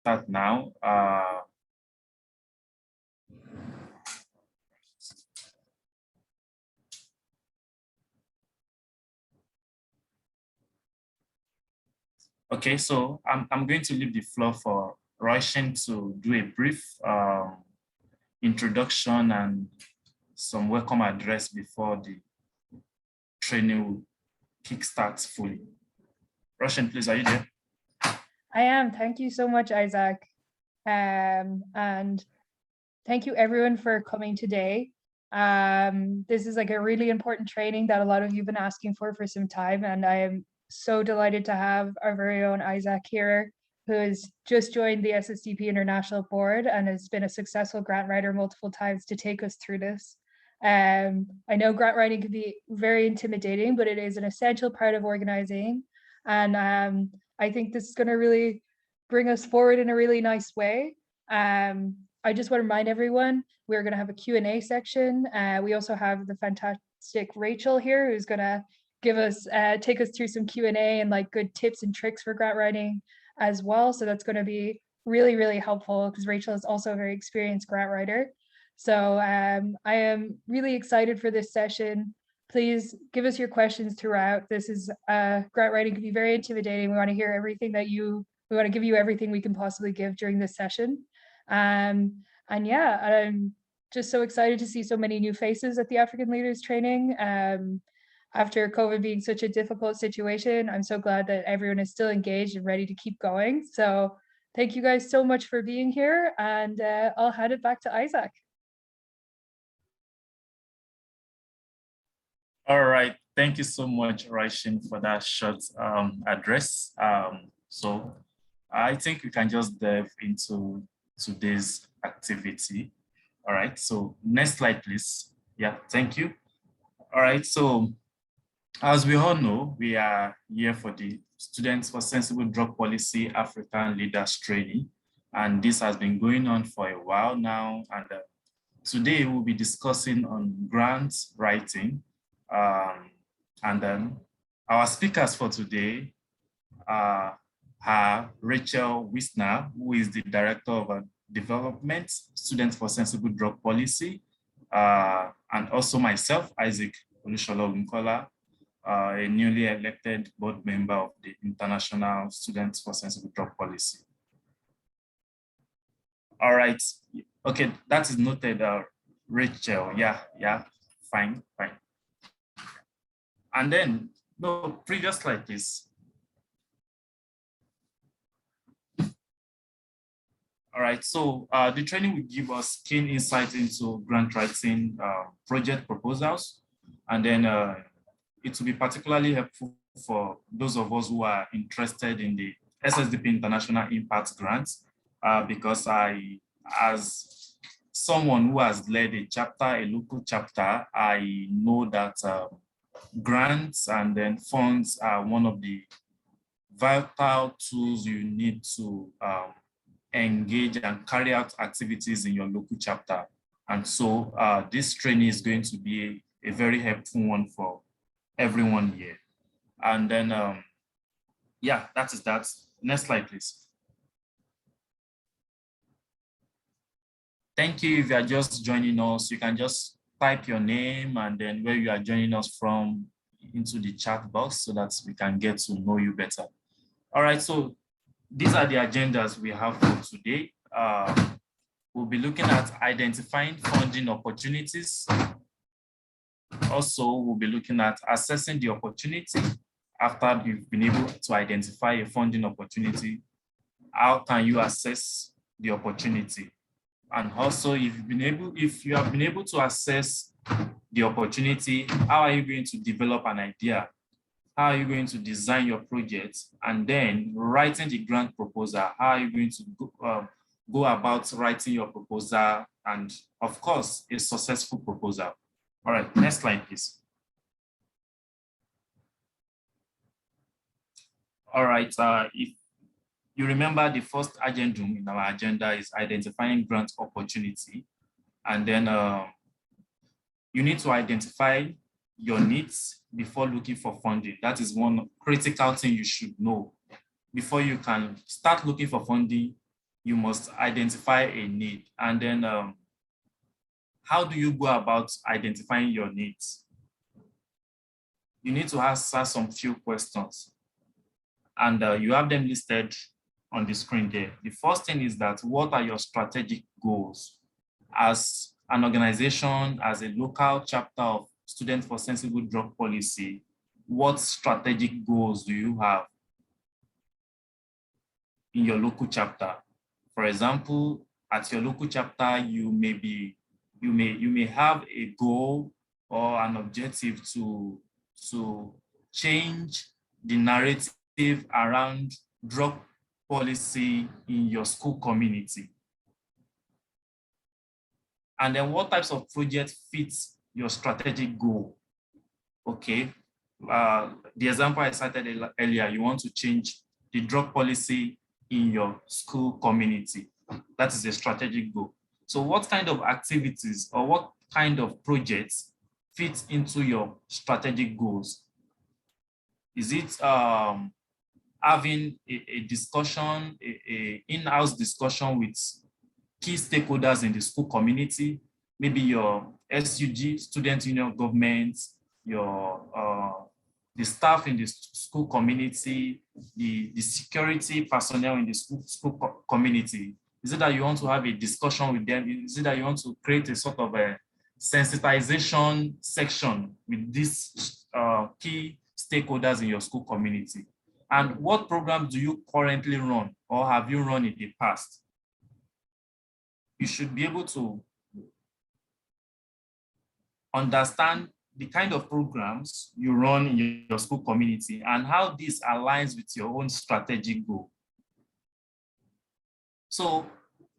start now. Okay, so I'm going to leave the floor for Roshan to do a brief introduction and some welcome address before the training will kickstart fully. Roshan, please, are you there? I am. Thank you so much, Isaac. And thank you everyone for coming today. This is like a really important training that a lot of you have been asking for some time, and I am so delighted to have our very own Isaac here, who has just joined the SSDP International Board and has been a successful grant writer multiple times to take us through this. I know grant writing can be very intimidating, but it is an essential part of organizing. And I think this is going to really bring us forward in a really nice way. I just want to remind everyone, we're going to have a Q&A section. We also have the fantastic Rachel here, who's going to give us, take us through some Q&A and like good tips and tricks for grant writing as well. So that's going to be really, really helpful because Rachel is also a very experienced grant writer. So I am really excited for this session. Please give us your questions throughout. This is grant writing can be very intimidating. We want to hear everything that we want to give you everything we can possibly give during this session. And yeah, I'm just so excited to see so many new faces at the African Leaders Training. After COVID being such a difficult situation, I'm so glad that everyone is still engaged and ready to keep going. So thank you guys so much for being here, and I'll hand it back to Isaac. All right, thank you so much, Raishin, for that short address. So I think we can just delve into today's activity. All right, so next slide, please. Yeah, thank you. All right, so as we all know, we are here for the Students for Sensible Drug Policy African Leaders Training, and this has been going on for a while now. And today we'll be discussing on grant writing. And then our speakers for today are Rachel Wissner, who is the Director of Development, Students for Sensible Drug Policy, and also myself, Isaac Ogunkola, a newly elected board member of the International Students for Sensible Drug Policy. All right, okay, that is noted, Rachel, yeah, fine. And then, no, previous slide, please. All right, so the training will give us keen insight into grant writing project proposals, and then it will be particularly helpful for those of us who are interested in the SSDP International Impact Grants, because as someone who has led a local chapter, I know that grants and then funds are one of the vital tools you need to engage and carry out activities in your local chapter. And so this training is going to be a very helpful one for everyone here. And then, yeah, that is that. Next slide, please. Thank you. If you are just joining us, you can just type your name and then where you are joining us from into the chat box so that we can get to know you better. All right, so these are the agendas we have for today. We'll be looking at identifying funding opportunities. Also, we'll be looking at assessing the opportunity. After you've been able to identify a funding opportunity, how can you assess the opportunity? And also, if you have been able to assess the opportunity, how are you going to develop an idea? How are you going to design your project? And then writing the grant proposal, how are you going to go about writing your proposal? And of course, a successful proposal. All right, next slide, please. All right, if you remember, the first agenda in our agenda is identifying grant opportunity. And then you need to identify your needs before looking for funding. That is one critical thing you should know. Before you can start looking for funding, you must identify a need. And then how do you go about identifying your needs? You need to answer some few questions. And you have them listed on the screen there. The first thing is that what are your strategic goals? As an organization, as a local chapter of Students for Sensible Drug Policy, what strategic goals do you have in your local chapter? For example, at your local chapter, you may have a goal or an objective to change the narrative around drug policy in your school community. And then what types of projects fit your strategic goal? Okay, the example I cited earlier, you want to change the drug policy in your school community. That is a strategic goal. So what kind of activities or what kind of projects fit into your strategic goals? Is it having a discussion, a in-house discussion with key stakeholders in the school community, maybe your SUG, student union government, your the staff in the school community, the security personnel in the school community? Is it that you want to have a discussion with them? Is it that you want to create a sort of a sensitization section with these key stakeholders in your school community? And what programs do you currently run or have you run in the past? You should be able to understand the kind of programs you run in your school community and how this aligns with your own strategic goal. So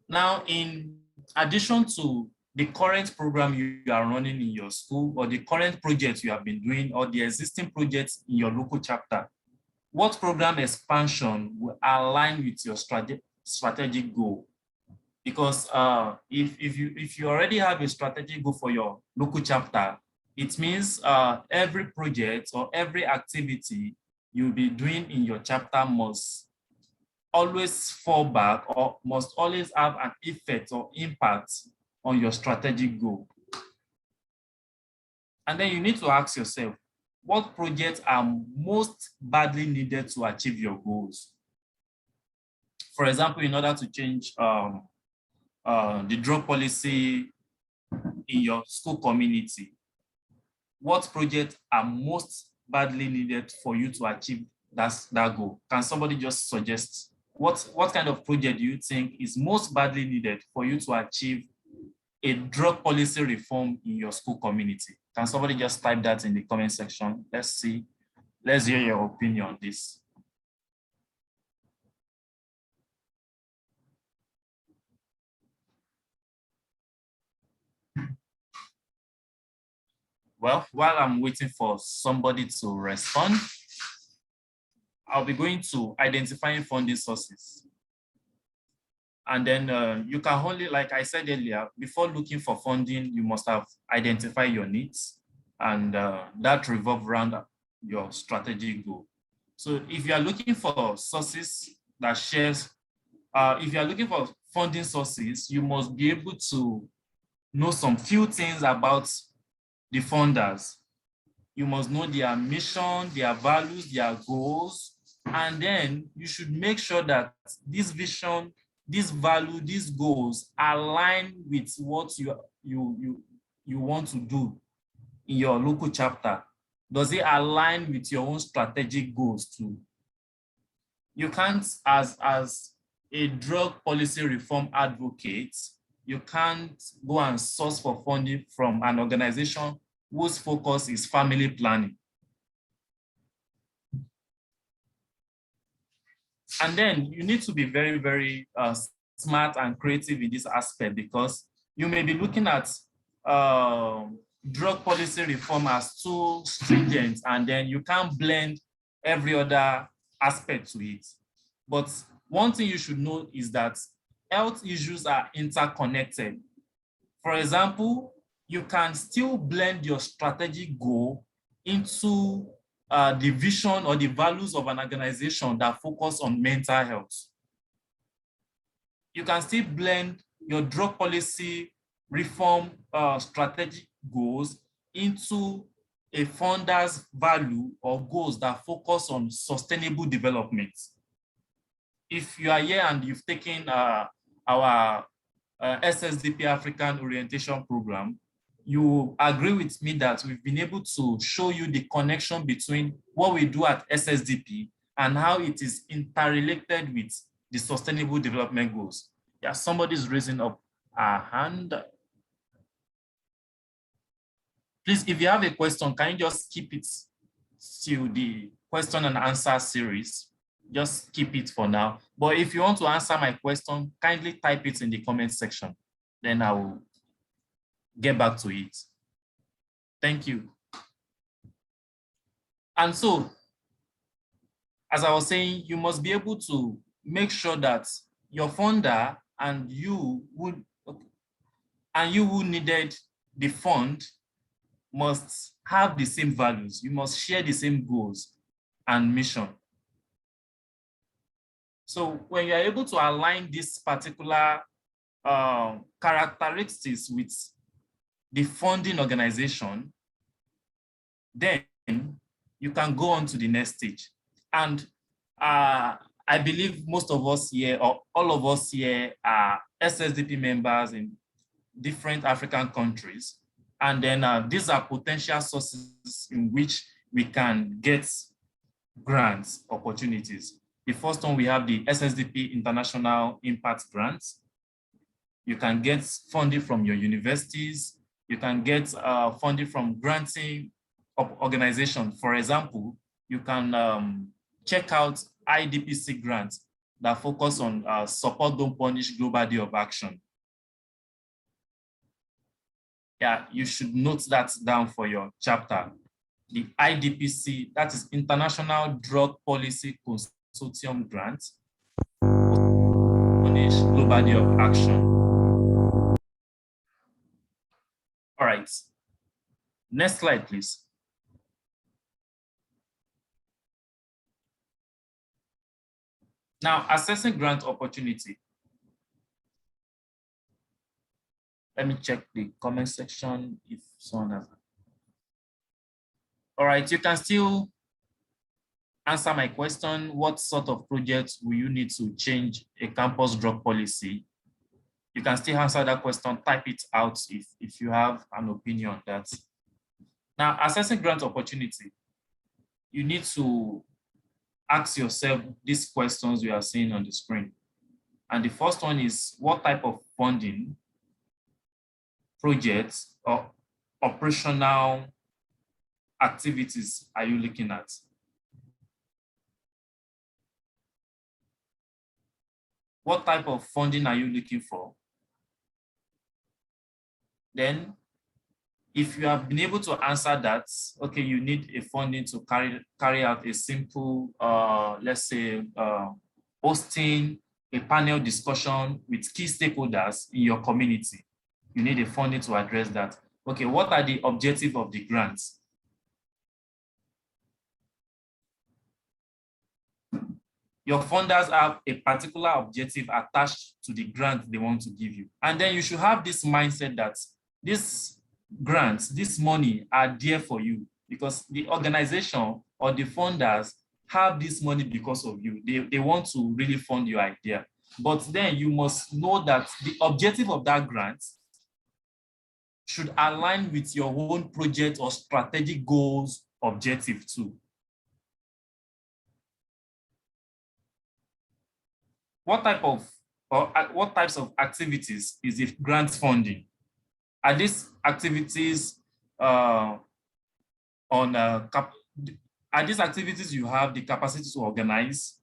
now, in addition to the current program you are running in your school or the current project you have been doing or the existing projects in your local chapter, what program expansion will align with your strategic goal? Because if you already have a strategic goal for your local chapter, it means every project or every activity you'll be doing in your chapter must always fall back or must always have an effect or impact on your strategic goal. And then you need to ask yourself, what projects are most badly needed to achieve your goals? For example, in order to change the drug policy in your school community, what projects are most badly needed for you to achieve that goal? Can somebody just suggest what kind of project do you think is most badly needed for you to achieve a drug policy reform in your school community? Can somebody just type that in the comment section? Let's see. Let's hear your opinion on this. Well, while I'm waiting for somebody to respond, I'll be going to identifying funding sources. And then you can only, like I said earlier, before looking for funding, you must have identified your needs, and that revolves around your strategic goal. So if you are looking for sources that shares, if you are looking for funding sources, you must be able to know some few things about the funders. You must know their mission, their values, their goals, and then you should make sure that this vision, this value, these goals align with what you want to do in your local chapter. Does it align with your own strategic goals too? You can't, as a drug policy reform advocate, you can't go and source for funding from an organization whose focus is family planning. And then you need to be very, very smart and creative in this aspect, because you may be looking at drug policy reform as too stringent, and then you can't blend every other aspect to it. But one thing you should know is that health issues are interconnected. For example, you can still blend your strategic goal into the vision or the values of an organization that focus on mental health. you can still blend your drug policy reform strategic goals into a funder's value or goals that focus on sustainable development. If you are here and you've taken our SSDP African Orientation Program, you agree with me that we've been able to show you the connection between what we do at SSDP and how it is interrelated with the Sustainable Development Goals. Yeah, somebody's raising up a hand. Please, if you have a question, can you just keep it to the question and answer series? Just keep it for now. But if you want to answer my question, kindly type it in the comment section. Then I will get back to it. Thank you. And so, as I was saying, you must be able to make sure that your funder and you who needed the fund must have the same values. You must share the same goals and mission. So when you are able to align this particular characteristics with the funding organization, then you can go on to the next stage. And I believe most of us here, or all of us here, are SSDP members in different African countries. And then these are potential sources in which we can get grants opportunities. The first one, we have the SSDP International Impact Grants. You can get funding from your universities. You can get funding from granting organizations. For example, you can check out IDPC grants that focus on Support Don't Punish Global Day of Action. Yeah, you should note that down for your chapter. The IDPC, that is International Drug Policy Consortium Grant, Punish Global Day of Action. All right, next slide, please. Now, assessing grant opportunity. Let me check the comment section if someone has. All right, you can still answer my question. What sort of projects will you need to change a campus drug policy? You can still answer that question, type it out if you have an opinion on that. Now, assessing grant opportunity, you need to ask yourself these questions you are seeing on the screen. And the first one is, what type of funding, projects, or operational activities are you looking at? What type of funding are you looking for? Then, if you have been able to answer that, okay, you need a funding to carry out a simple, let's say, hosting a panel discussion with key stakeholders in your community. You need a funding to address that. Okay, what are the objectives of the grants? Your funders have a particular objective attached to the grant they want to give you. And then you should have this mindset that these grants, this money are there for you because the organization or the funders have this money because of you. They want to really fund your idea. But then you must know that the objective of that grant should align with your own project or strategic goals objective too. What types of activities is it grant funding? Are these activities are these activities you have the capacity to organize?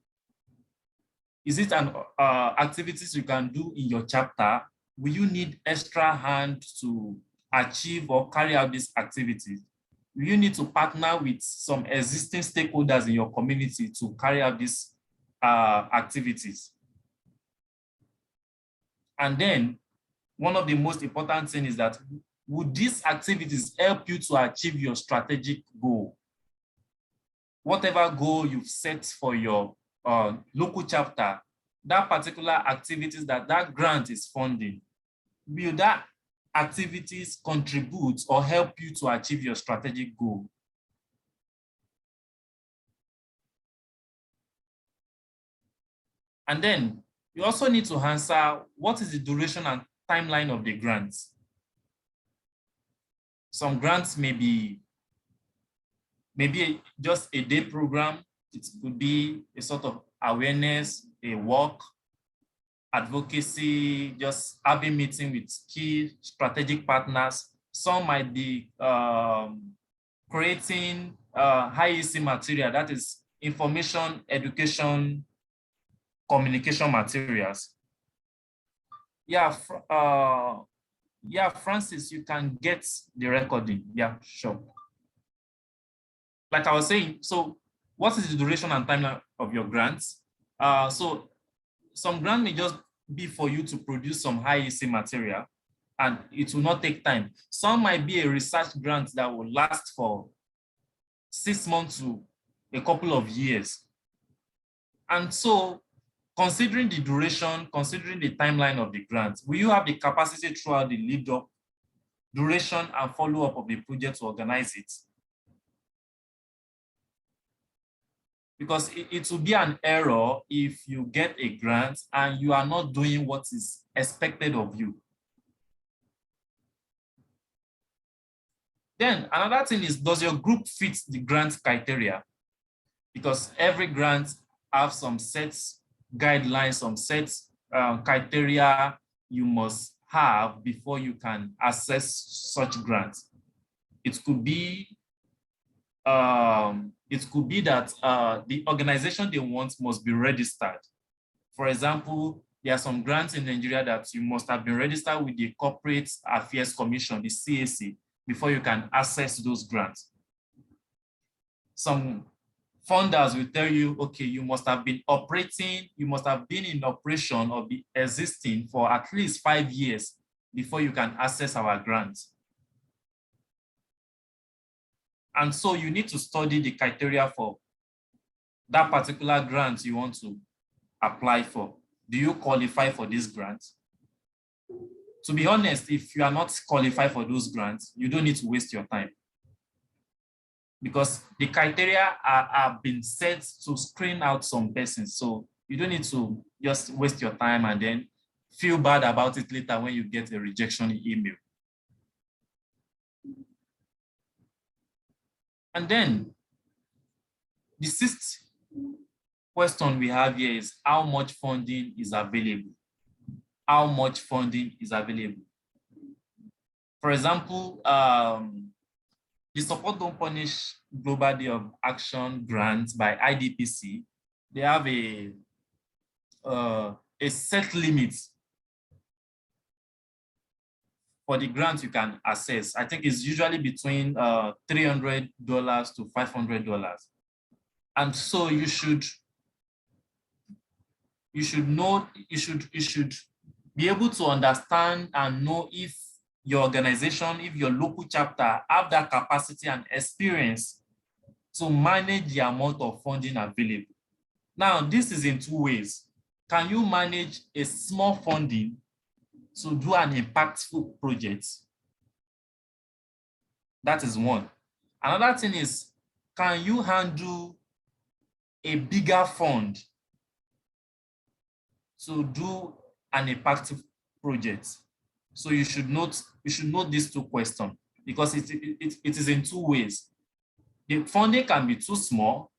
Is it an activities you can do in your chapter? Will you need extra hand to achieve or carry out these activities? Will you need to partner with some existing stakeholders in your community to carry out these activities? And then one of the most important things is that would these activities help you to achieve your strategic goal? Whatever goal you've set for your local chapter, that particular activities that grant is funding, will that activities contribute or help you to achieve your strategic goal? And then you also need to answer, what is the duration and timeline of the grants? Some grants may be maybe just a day program. It could be a sort of awareness, a walk, advocacy, just having meeting with key strategic partners. Some might be creating high EC material, that is information, education, communication materials. Yeah, yeah, Francis, you can get the recording. Yeah, sure. Like I was saying, so what is the duration and timeline of your grants? So some grant may just be for you to produce some high EC material, and it will not take time. Some might be a research grant that will last for 6 months to a couple of years. And so considering the duration, considering the timeline of the grant, will you have the capacity throughout the lead up, duration, and follow-up of the project to organize it? Because it will be an error if you get a grant and you are not doing what is expected of you. Then another thing is, does your group fit the grant criteria? Because every grant have some sets guidelines, some sets criteria you must have before you can access such grants. It could be that the organization they want must be registered. For example, there are some grants in Nigeria that you must have been registered with the Corporate Affairs Commission, the CAC, before you can access those grants. Some funders will tell you, okay, you must have been operating, you must have been in operation or be existing for at least 5 years before you can access our grants. And so you need to study the criteria for that particular grant you want to apply for. Do you qualify for this grant? To be honest, if you are not qualified for those grants, you don't need to waste your time, because the criteria have been set to screen out some persons. So you don't need to just waste your time and then feel bad about it later when you get a rejection email. And then the sixth question we have here is, how much funding is available? How much funding is available? For example, the Support Don't Punish Global Day of Action grant by IDPC, they have a set limit for the grant you can access. I think it's usually between $300 to $500. And so you should be able to understand and know if your organization, if your local chapter have that capacity and experience to manage the amount of funding available. Now, this is in two ways. Can you manage a small funding to do an impactful project? That is one. Another thing is, can you handle a bigger fund to do an impactful project? So you should note these two questions, because it is in two ways. The funding can be too small,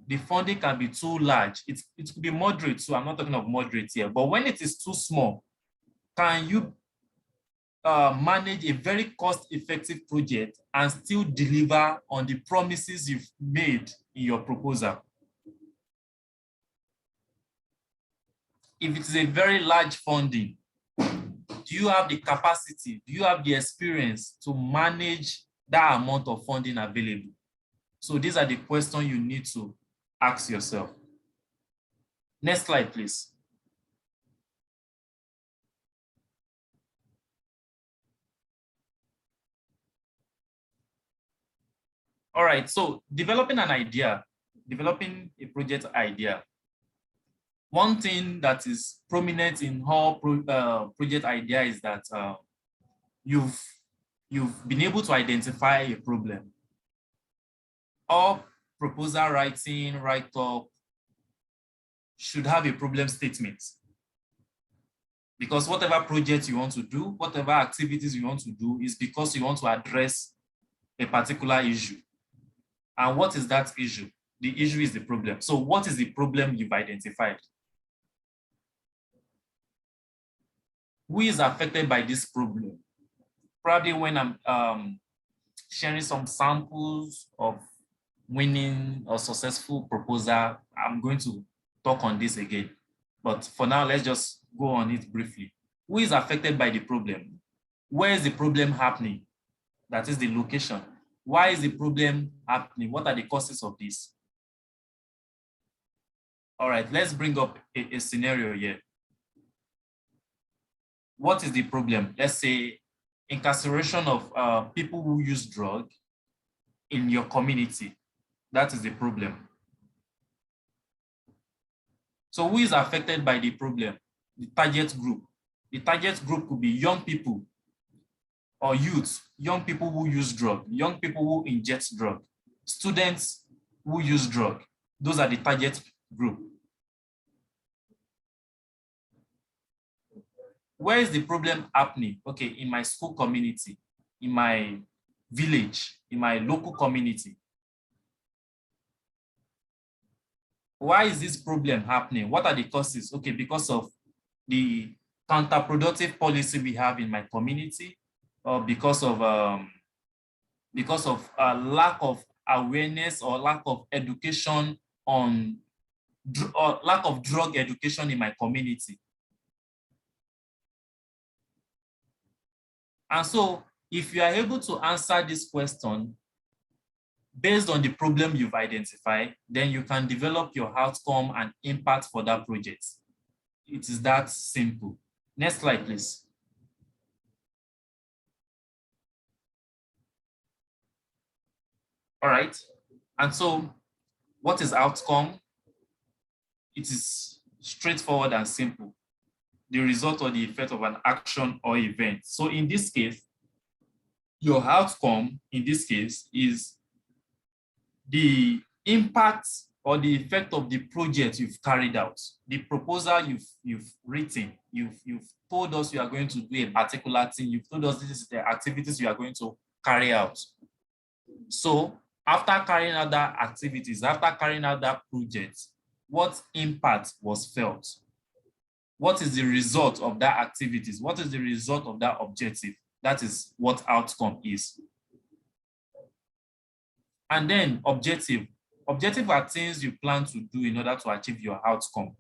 the funding can be too large. It could be moderate, so I'm not talking of moderate here, but when it is too small, can you manage a very cost-effective project and still deliver on the promises you've made in your proposal? If it is a very large funding, do you have the capacity, do you have the experience to manage that amount of funding available? So these are the questions you need to ask yourself. Next slide, please. All right, so developing an idea, developing a project idea. one thing that is prominent in all project idea is that you've been able to identify a problem. All proposal writing, write-up should have a problem statement. Because whatever project you want to do, whatever activities you want to do is because you want to address a particular issue. And what is that issue? The issue is the problem. So what is the problem you've identified? Who is affected by this problem? Probably when I'm sharing some samples of winning or successful proposal, I'm going to talk on this again. But for now, let's just go on it briefly. Who is affected by the problem? Where is the problem happening? That is the location. Why is the problem happening? What are the causes of this? All right, let's bring up a scenario here. What is the problem? Let's say incarceration of people who use drugs in your community. That is the problem. So who is affected by the problem? The target group. The target group could be young people or youth, young people who use drugs, young people who inject drugs, students who use drugs. Those are the target group. Where is the problem happening? Okay, in my school community, in my village, in my local community. Why is this problem happening? What are the causes? Okay, because of the counterproductive policy we have in my community, or because of lack of awareness or lack of education on, or lack of drug education in my community. And so if you are able to answer this question based on the problem you've identified, then you can develop your outcome and impact for that project. It is that simple. Next slide, please. All right. And so what is outcome? It is straightforward and simple. The result or the effect of an action or event. So in this case, your outcome in this case is the impact or the effect of the project you've carried out, the proposal you've written, you've told us you are going to do a particular thing, you've told us this is the activities you are going to carry out. So after carrying out that activities, after carrying out that project, what impact was felt? What is the result of that activities? What is the result of that objective? That is what outcome is. And then objective. Objective are things you plan to do in order to achieve your outcome.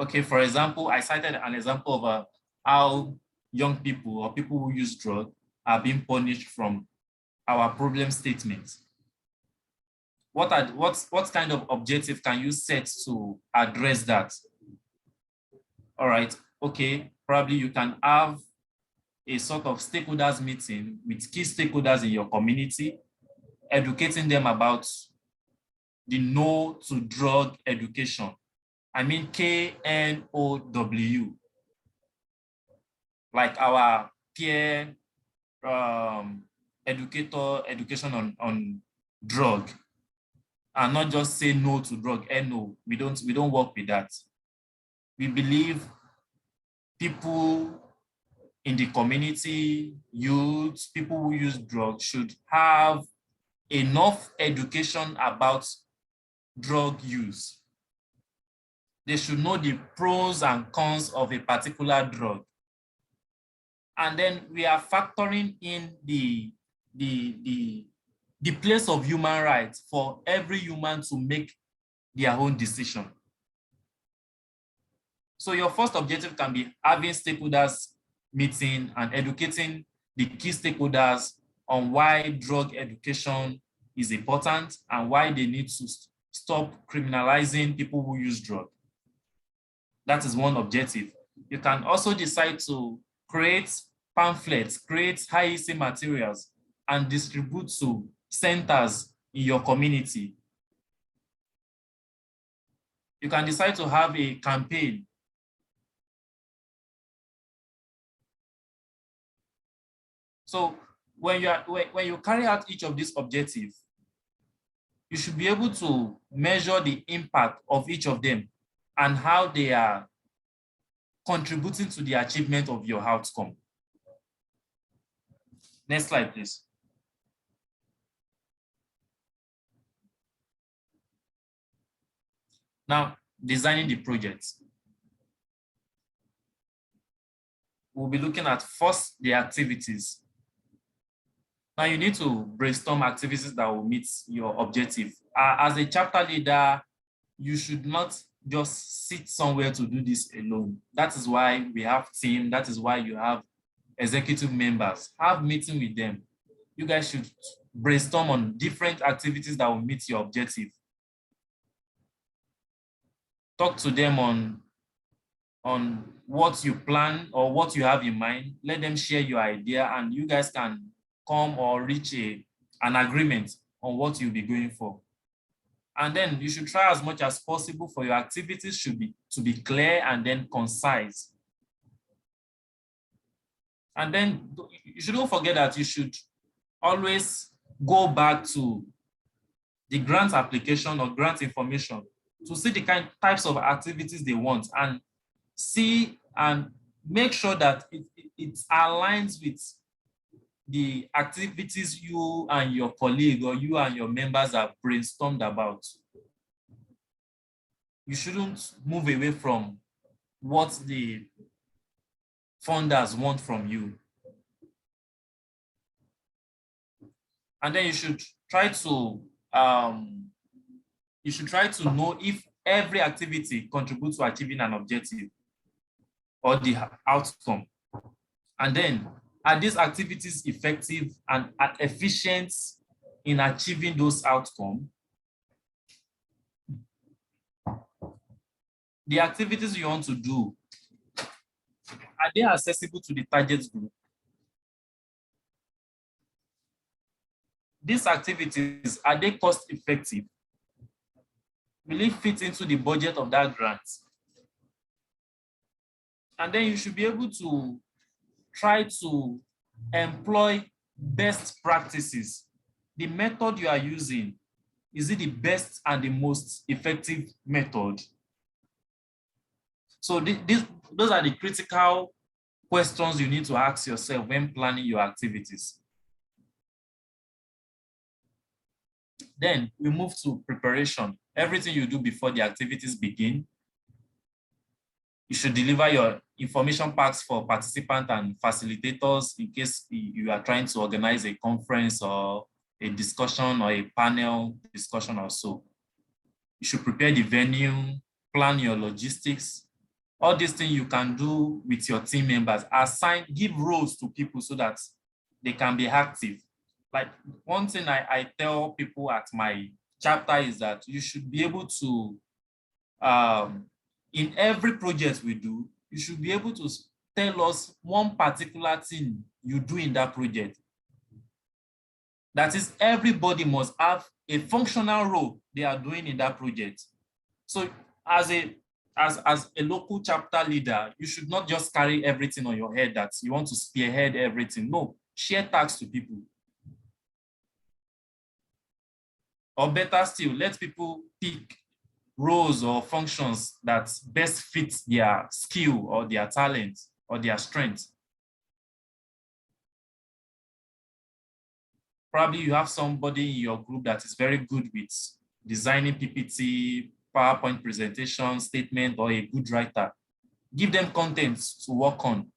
Okay, for example, I cited an example of how young people or people who use drugs are being punished from our problem statement. What kind of objective can you set to address that? All right, okay, probably you can have a sort of stakeholders meeting with key stakeholders in your community, educating them about the no to drug education. I mean KNOW, like our peer education on drug, and not just say no to drug. No, we don't work with that. We believe people in the community, youth, people who use drugs should have enough education about drug use. They should know the pros and cons of a particular drug. And then we are factoring in the place of human rights for every human to make their own decision. So your first objective can be having stakeholders meeting and educating the key stakeholders on why drug education is important and why they need to stop criminalizing people who use drugs. That is one objective. You can also decide to create pamphlets, create high-essay materials, and distribute to centers in your community. You can decide to have a campaign. So when you carry out each of these objectives, you should be able to measure the impact of each of them and how they are contributing to the achievement of your outcome. Next slide, please. Now, designing the project. We'll be looking at first the activities. Now you need to brainstorm activities that will meet your objective. As a chapter leader, you should not just sit somewhere to do this alone. That is why we have team. That is why you have executive members. Have meeting with them. You guys should brainstorm on different activities that will meet your objective. Talk to them on what you plan or what you have in mind. Let them share your idea and you guys can come or reach an agreement on what you'll be going for. And then you should try as much as possible for your activities to be clear and then concise. And then you shouldn't forget that you should always go back to the grant application or grant information to see the types of activities they want and see and make sure that it aligns with the activities you and your colleague or you and your members have brainstormed about. You shouldn't move away from what the funders want from you. And then you should try to know if every activity contributes to achieving an objective or the outcome. And then, are these activities effective and efficient in achieving those outcomes? The activities you want to do, are they accessible to the target group? These activities, are they cost effective? Will it fit into the budget of that grant? And then you should be able to try to employ best practices. The method you are using, is it the best and the most effective method? So those are the critical questions you need to ask yourself when planning your activities. Then we move to preparation. Everything you do before the activities begin. You should deliver your information packs for participants and facilitators in case you are trying to organize a conference or a discussion or a panel discussion or so. You should prepare the venue, plan your logistics. All these things you can do with your team members. Give roles to people so that they can be active. Like one thing I tell people at my chapter is that you should be able to, in every project we do, you should be able to tell us one particular thing you do in that project. That is, everybody must have a functional role they are doing in that project. So as a local chapter leader, you should not just carry everything on your head that you want to spearhead everything. No, share tasks to people. Or better still, let people pick roles or functions that best fit their skill or their talent or their strength. Probably you have somebody in your group that is very good with designing PPT, PowerPoint presentation, statement, or a good writer. Give them content to work on.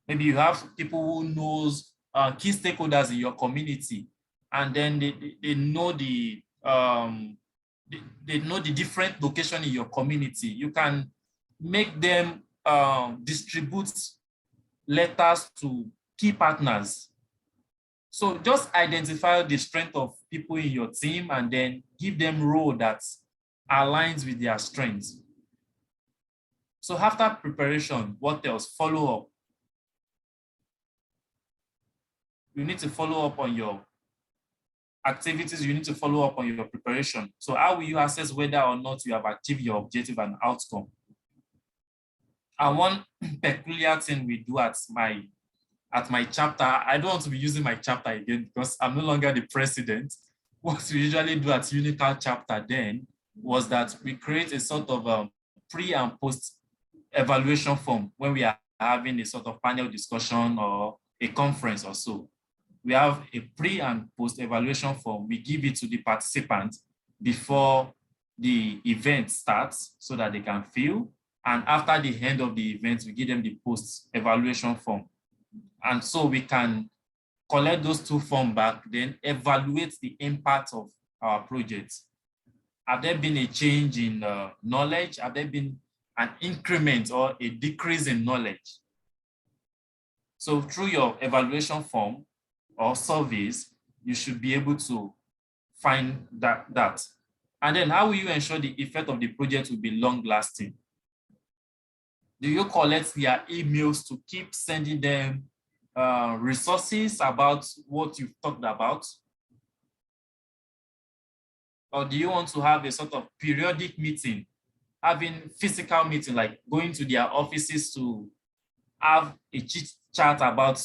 Maybe you have people who knows key stakeholders in your community, and then they know the different location in your community. You can make them distribute letters to key partners. So just identify the strength of people in your team and then give them role that aligns with their strengths. So after preparation, what else? Follow up. You need to follow up on your activities you need to follow up on your preparation. So how will you assess whether or not you have achieved your objective and outcome? And one peculiar thing we do at my chapter, I don't want to be using my chapter again because I'm no longer the president. What we usually do at Unical chapter then was that we create a sort of pre and post evaluation form when we are having a sort of panel discussion or a conference or so. We have a pre and post evaluation form. We give it to the participants before the event starts so that they can fill. And after the end of the event, we give them the post evaluation form. And so we can collect those two forms back, then evaluate the impact of our projects. Have there been a change in knowledge? Have there been an increment or a decrease in knowledge? So through your evaluation form or surveys, you should be able to find that. And then how will you ensure the effect of the project will be long lasting? Do you collect their emails to keep sending them resources about what you've talked about? Or do you want to have a sort of periodic meeting, having physical meeting, like going to their offices to have a chit chat about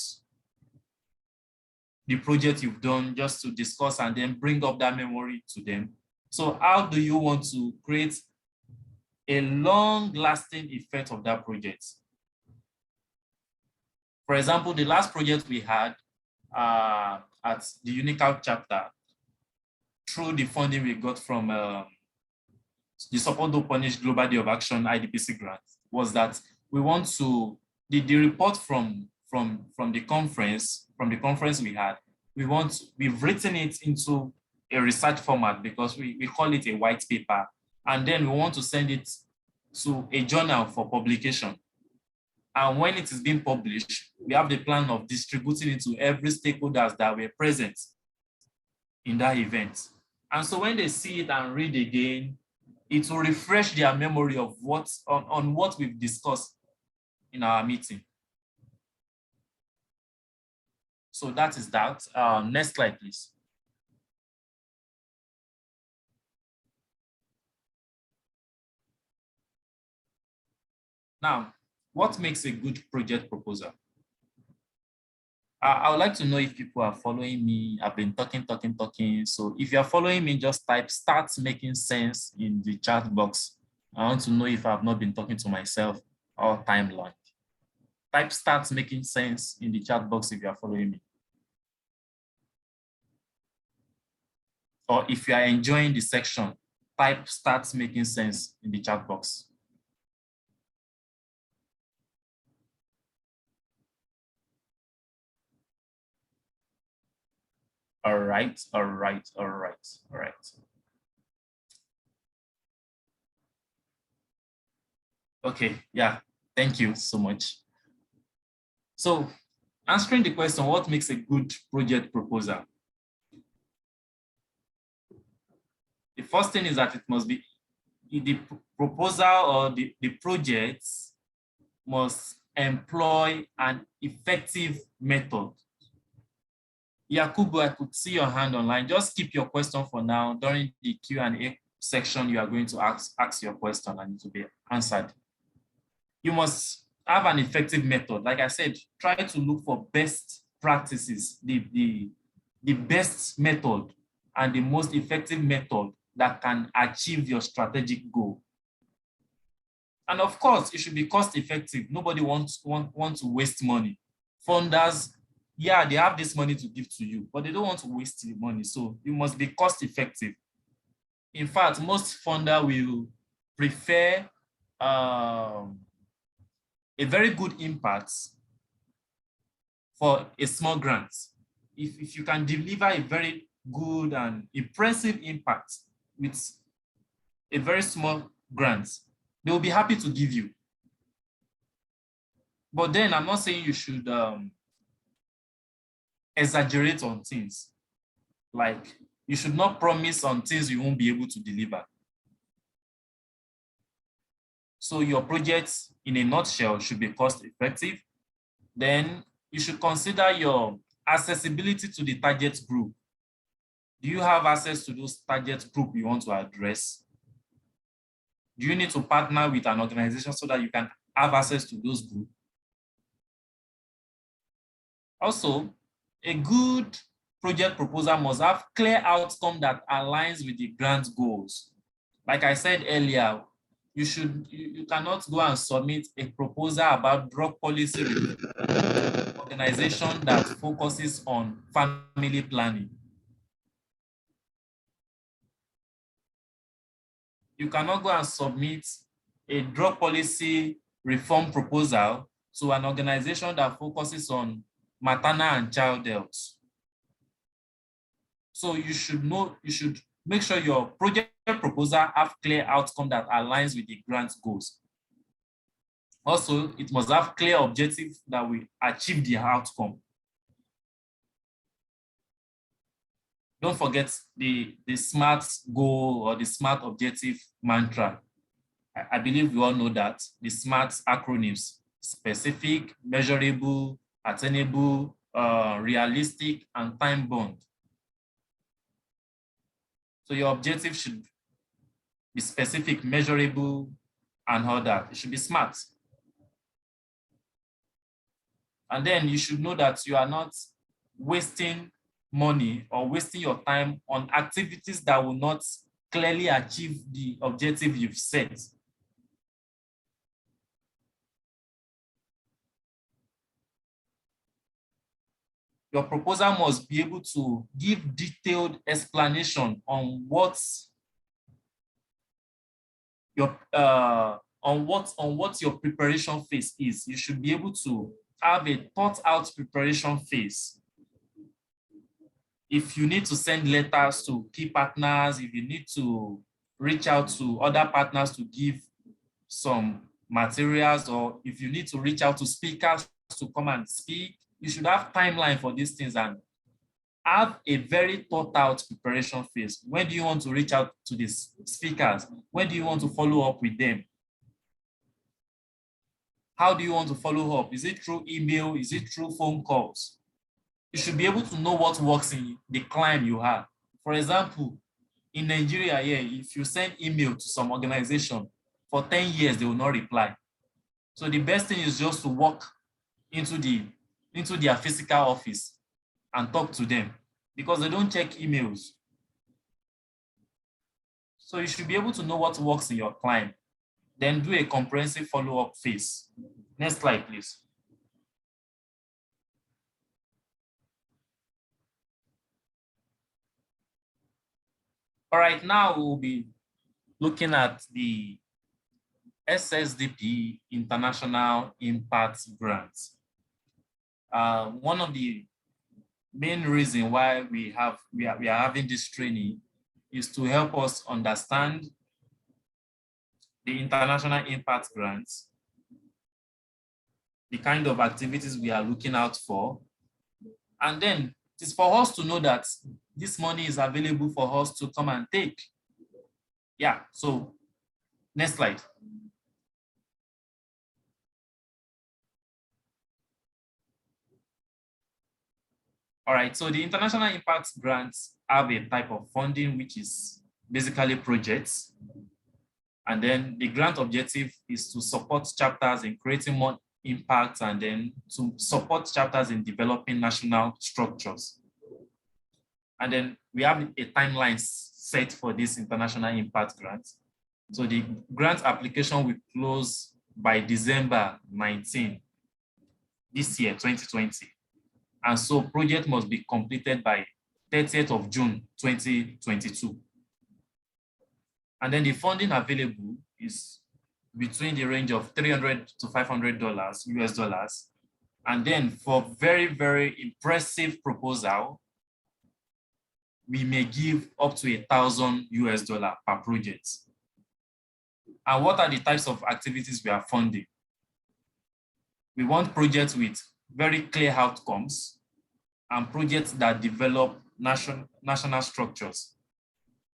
the project you've done, just to discuss and then bring up that memory to them? So how do you want to create a long-lasting effect of that project? For example, the last project we had at the Unical chapter, through the funding we got from the Support Don't Punish Global Day of Action IDPC grant, was that we want to, the report from the conference we had, we've written it into a research format because we call it a white paper. And then we want to send it to a journal for publication. And when it is being published, we have the plan of distributing it to every stakeholders that were present in that event. And so when they see it and read again, it will refresh their memory of what we've discussed in our meeting. So that is that. Next slide, please. Now, what makes a good project proposal? I would like to know if people are following me. I've been talking. So if you're following me, just type "start making sense" in the chat box. I want to know if I've not been talking to myself all time long. Type "start making sense" in the chat box if you are following me. Or if you are enjoying the section, type "start making sense" in the chat box. All right. Okay, yeah, thank you so much. So answering the question, what makes a good project proposal? The first thing is that it must be, the proposal or the project must employ an effective method. Yakubu, I could see your hand online. Just keep your question for now. During the Q&A section, you are going to ask your question and it will be answered. You must have an effective method. Like I said, try to look for best practices, the best method and the most effective method that can achieve your strategic goal. And of course, it should be cost effective. Nobody wants to waste money. Funders, yeah, they have this money to give to you, but they don't want to waste the money. So you must be cost effective. In fact, most funders will prefer a very good impact for a small grant. If you can deliver a very good and impressive impact with a very small grant, they will be happy to give you. But then I'm not saying you should exaggerate on things. Like, you should not promise on things you won't be able to deliver. So your project, in a nutshell, should be cost effective. Then you should consider your accessibility to the target group. Do you have access to those target group you want to address? Do you need to partner with an organization so that you can have access to those groups? Also, a good project proposal must have clear outcome that aligns with the grant goals. Like I said earlier, you cannot go and submit a proposal about drug policy with an organization that focuses on family planning. You cannot go and submit a drug policy reform proposal to an organization that focuses on maternal and child health. So you should make sure your project proposal have clear outcome that aligns with the grant goals. Also, it must have clear objectives that will achieve the outcome. Don't forget the SMART goal or the SMART objective mantra. I believe we all know that, the SMART acronyms: specific, measurable, attainable, realistic, and time-bound. So your objective should be specific, measurable, and all that. It should be SMART. And then you should know that you are not wasting money or wasting your time on activities that will not clearly achieve the objective you've set. Your proposal must be able to give detailed explanation on what your preparation phase is. You should be able to have a thought out preparation phase. If you need to send letters to key partners, if you need to reach out to other partners to give some materials, or if you need to reach out to speakers to come and speak, you should have timeline for these things and have a very thought out preparation phase. When do you want to reach out to these speakers? When do you want to follow up with them? How do you want to follow up? Is it through email? Is it through phone calls? You should be able to know what works in the client you have. For example, in Nigeria here, if you send email to some organization for 10 years, they will not reply. So the best thing is just to walk into their physical office and talk to them, because they don't check emails. So you should be able to know what works in your client, then do a comprehensive follow-up phase. Next slide, please. All right, now we'll be looking at the SSDP International Impact Grants. One of the main reasons why we are having this training is to help us understand the International Impact Grants, the kind of activities we are looking out for, and then it is for us to know that this money is available for us to come and take. Yeah, so next slide. All right, so the International Impact Grants have a type of funding which is basically projects. And then the grant objective is to support chapters in creating more impact, and then to support chapters in developing national structures. And then we have a timeline set for this International Impact Grant. So the grant application will close by December 19 this year, 2020. And so project must be completed by 30th of June, 2022. And then the funding available is between the range of $300 to $500 US dollars. And then for very, very impressive proposal, we may give up to $1,000 US per project. And what are the types of activities we are funding? We want projects with very clear outcomes and projects that develop national structures.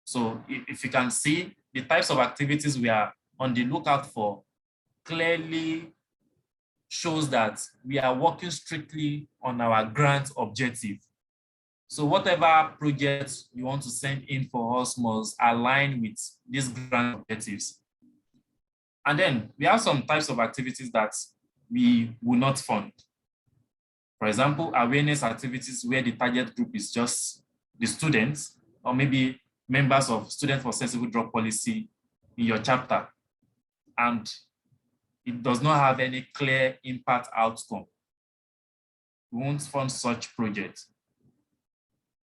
So if you can see, the types of activities we are on the lookout for clearly shows that we are working strictly on our grant objective. So whatever projects you want to send in for us must align with these grant objectives. And then we have some types of activities that we will not fund. For example, awareness activities where the target group is just the students or maybe members of Students for Sensible Drug Policy in your chapter, and it does not have any clear impact outcome. We won't fund such projects.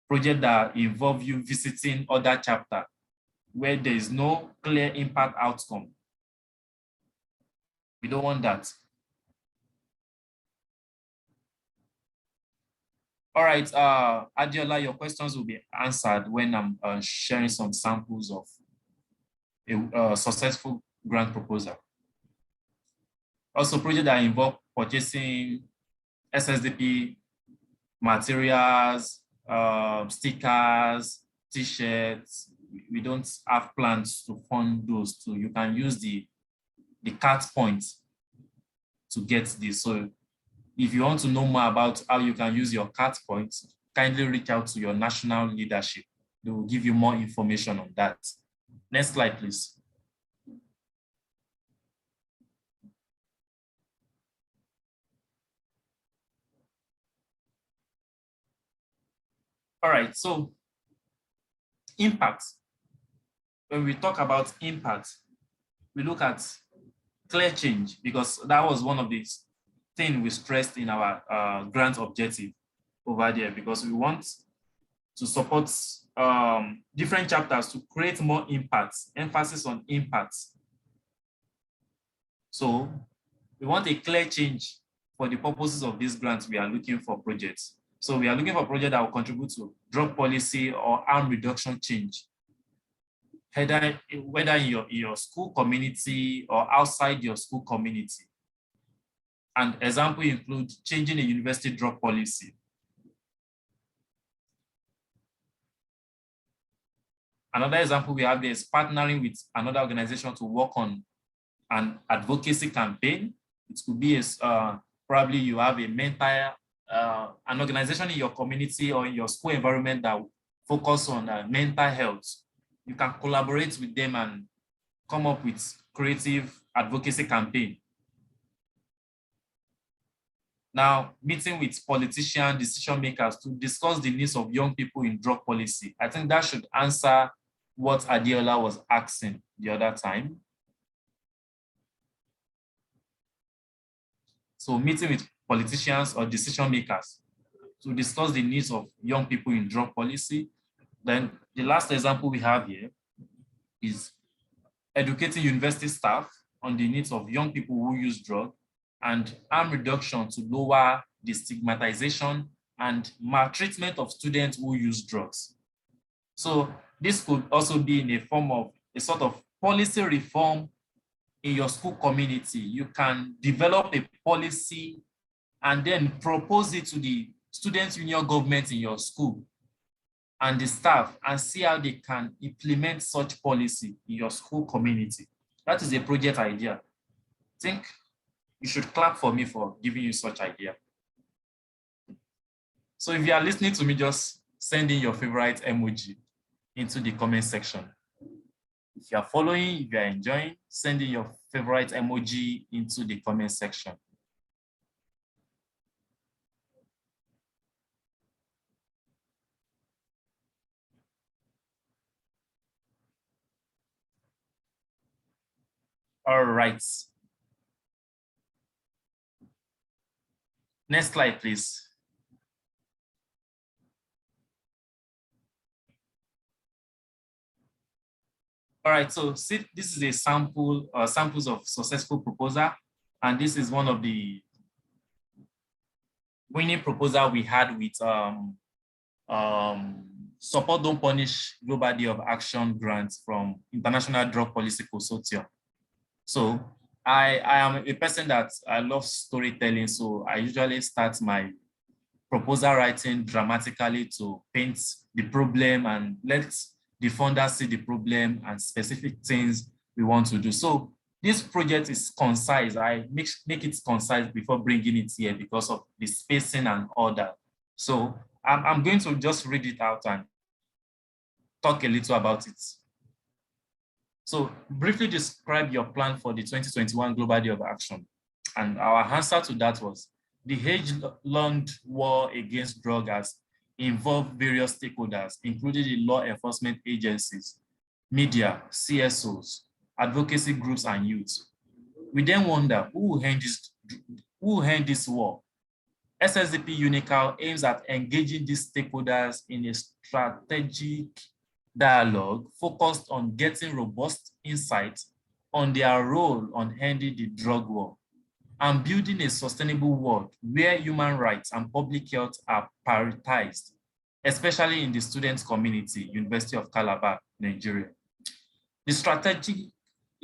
Projects that involve you visiting other chapters where there is no clear impact outcome. We don't want that. All right, Adiola, your questions will be answered when I'm sharing some samples of a successful grant proposal. Also, projects that involve purchasing SSDP materials, stickers, t-shirts. We don't have plans to fund those too. You can use the CAT points to get this. So if you want to know more about how you can use your CAT points, kindly reach out to your national leadership. They will give you more information on that. Next slide, please. All right, so impact. When we talk about impact, we look at clear change, because that was one of the things we stressed in our grant objective over there, because we want to support different chapters to create more impact, emphasis on impact. So we want a clear change for the purposes of these grants. We are looking for projects. So we are looking for projects that will contribute to drug policy or harm reduction change, whether in your school community or outside your school community. And examples include changing the university drug policy. Another example we have is partnering with another organization to work on an advocacy campaign. It could be probably you have a mentor, an organization in your community or in your school environment that focus on mental health. You can collaborate with them and come up with creative advocacy campaign. Now, meeting with politicians, decision makers to discuss the needs of young people in drug policy. I think that should answer what Adiola was asking the other time. So meeting with politicians or decision makers to discuss the needs of young people in drug policy. Then the last example we have here is educating university staff on the needs of young people who use drugs and harm reduction to lower the stigmatization and maltreatment of students who use drugs. So this could also be in a form of a sort of policy reform in your school community. You can develop a policy and then propose it to the student union government in your school and the staff and see how they can implement such policy in your school community. That is a project idea. I think you should clap for me for giving you such idea. So if you are listening to me, just send in your favorite emoji into the comment section. If you are following, if you are enjoying, send in your favorite emoji into the comment section. All right. Next slide, please. All right, so see, this is a samples of successful proposal, and this is one of the winning proposal we had with Support Don't Punish Global Day of Action grants from International Drug Policy Consortium. So I am a person that I love storytelling, so I usually start my proposal writing dramatically to paint the problem and let the funders see the problem and specific things we want to do. So this project is concise. I make it concise before bringing it here because of the spacing and all that. So I'm going to just read it out and talk a little about it. So briefly describe your plan for the 2021 Global Day of Action. And our answer to that was, the age-long war against drugs has involved various stakeholders, including the law enforcement agencies, media, CSOs, advocacy groups, and youth. We then wonder, who will end this war? SSDP UNICAL aims at engaging these stakeholders in a strategic dialogue focused on getting robust insights on their role on ending the drug war and building a sustainable world where human rights and public health are prioritized, especially in the student community, University of Calabar, Nigeria. It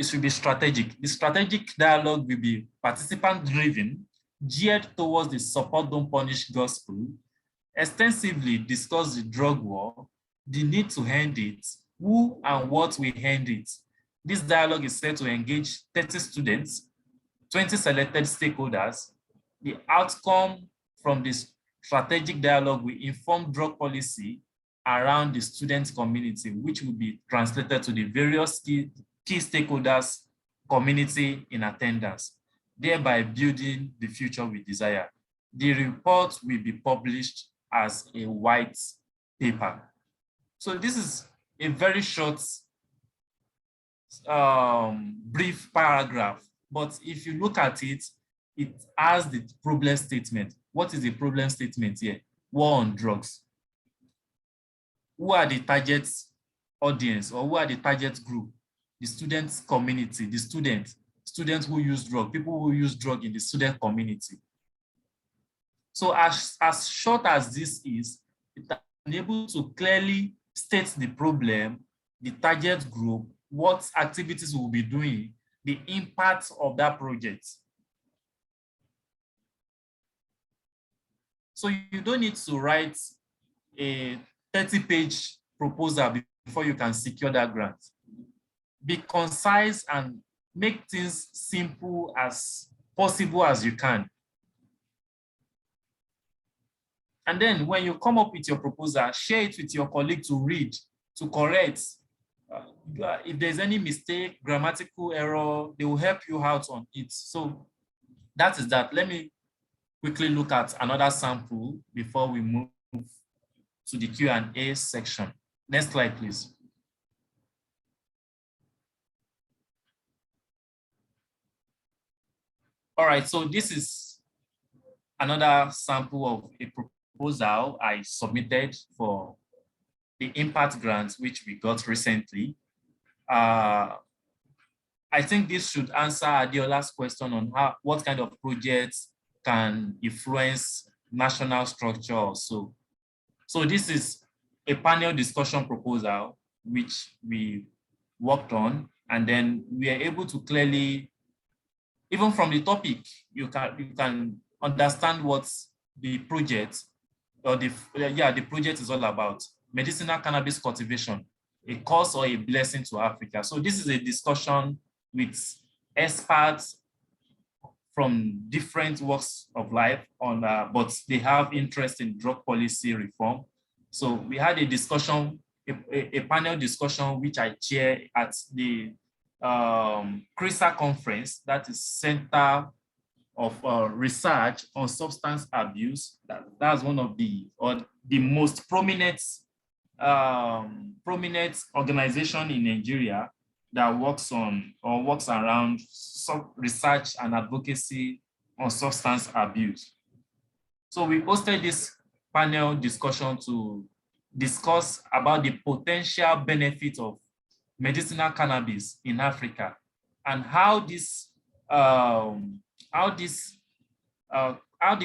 should be strategic. The strategic dialogue will be participant-driven, geared towards the support don't punish gospel, extensively discuss the drug war, the need to end it, who and what will end it. This dialogue is set to engage 30 students, 20 selected stakeholders. The outcome from this strategic dialogue will inform drug policy around the student community, which will be translated to the various key stakeholders community in attendance, thereby building the future we desire. The report will be published as a white paper. So this is a very short, brief paragraph, but if you look at it, it has the problem statement. What is the problem statement here? War on drugs. Who are the target audience, or who are the target group? The students community, the students who use drug, people who use drug in the student community. So as short as this is, it has been able to clearly state the problem, the target group, what activities we'll be doing, the impact of that project. So you don't need to write a 30-page proposal before you can secure that grant. Be concise and make things simple as possible as you can. And then when you come up with your proposal, share it with your colleague to read, to correct. If there's any mistake, grammatical error, they will help you out on it. So that is that. Let me quickly look at another sample before we move to the Q&A section. Next slide, please. All right, so this is another sample of a proposal I submitted for the impact grant, which we got recently. I think this should answer Adiola's question on what kind of projects can influence national structure also. So this is a panel discussion proposal, which we worked on, and then we are able to clearly, even from the topic, you can understand what the project or the project is all about. Medicinal cannabis cultivation, a cause or a blessing to Africa. So this is a discussion with experts from different walks of life on, but they have interest in drug policy reform. So we had a discussion, a panel discussion, which I chair at the CRISA conference, that is Center of Research on Substance Abuse. That's one of the most prominent organization in Nigeria that works around research and advocacy on substance abuse. So we hosted this panel discussion to discuss about the potential benefit of medicinal cannabis in Africa and how the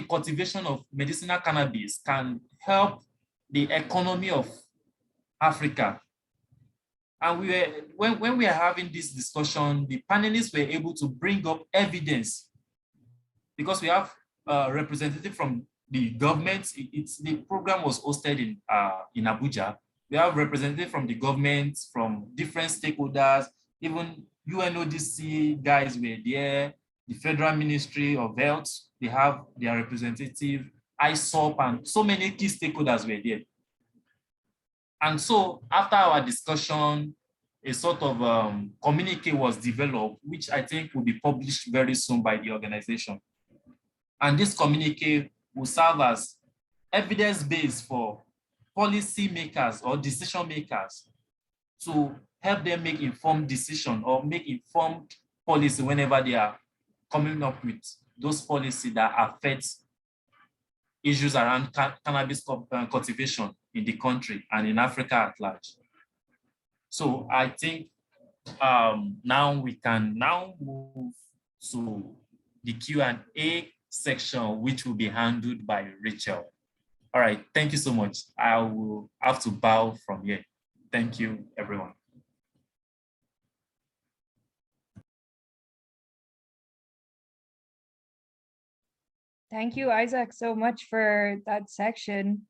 cultivation of medicinal cannabis can help the economy of Africa. And when we are having this discussion, the panelists were able to bring up evidence, because we have a representative from the government. The program was hosted in Abuja. We have representatives from the government, from different stakeholders, even UNODC guys were there, the Federal Ministry of Health, they have their representative, ISOP, and so many key stakeholders were there. And so after our discussion, a sort of communique was developed, which I think will be published very soon by the organization. And this communique will serve as evidence base for policy makers or decision makers to help them make informed decision or make informed policy whenever they are coming up with those policies that affect issues around cannabis cultivation in the country and in Africa at large. So I think now we can now move to the Q&A section, which will be handled by Rachel. All right, thank you so much. I will have to bow from here. Thank you, everyone. Thank you, Isaac, so much for that section.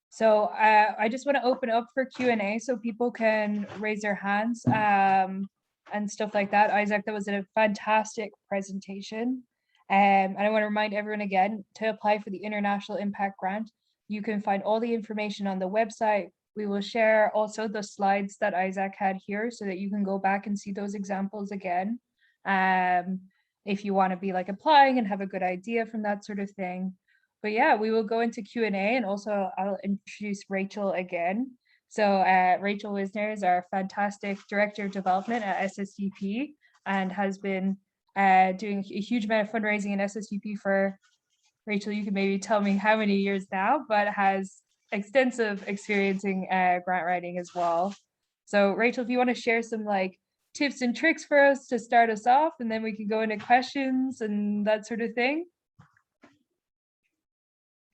So I just want to open up for Q&A so people can raise their hands and stuff like that. Isaac, that was a fantastic presentation. And I want to remind everyone again, to apply for the International Impact Grant, you can find all the information on the website. We will share also the slides that Isaac had here so that you can go back and see those examples again. If you want to be like applying and have a good idea from that sort of thing. But yeah, we will go into Q&A, and also I'll introduce Rachel again. So Rachel Wissner is our fantastic Director of Development at SSDP and has been doing a huge amount of fundraising in SSDP for, Rachel, you can maybe tell me how many years now, but has extensive experience in grant writing as well. So Rachel, if you want to share some like tips and tricks for us to start us off, and then we can go into questions and that sort of thing.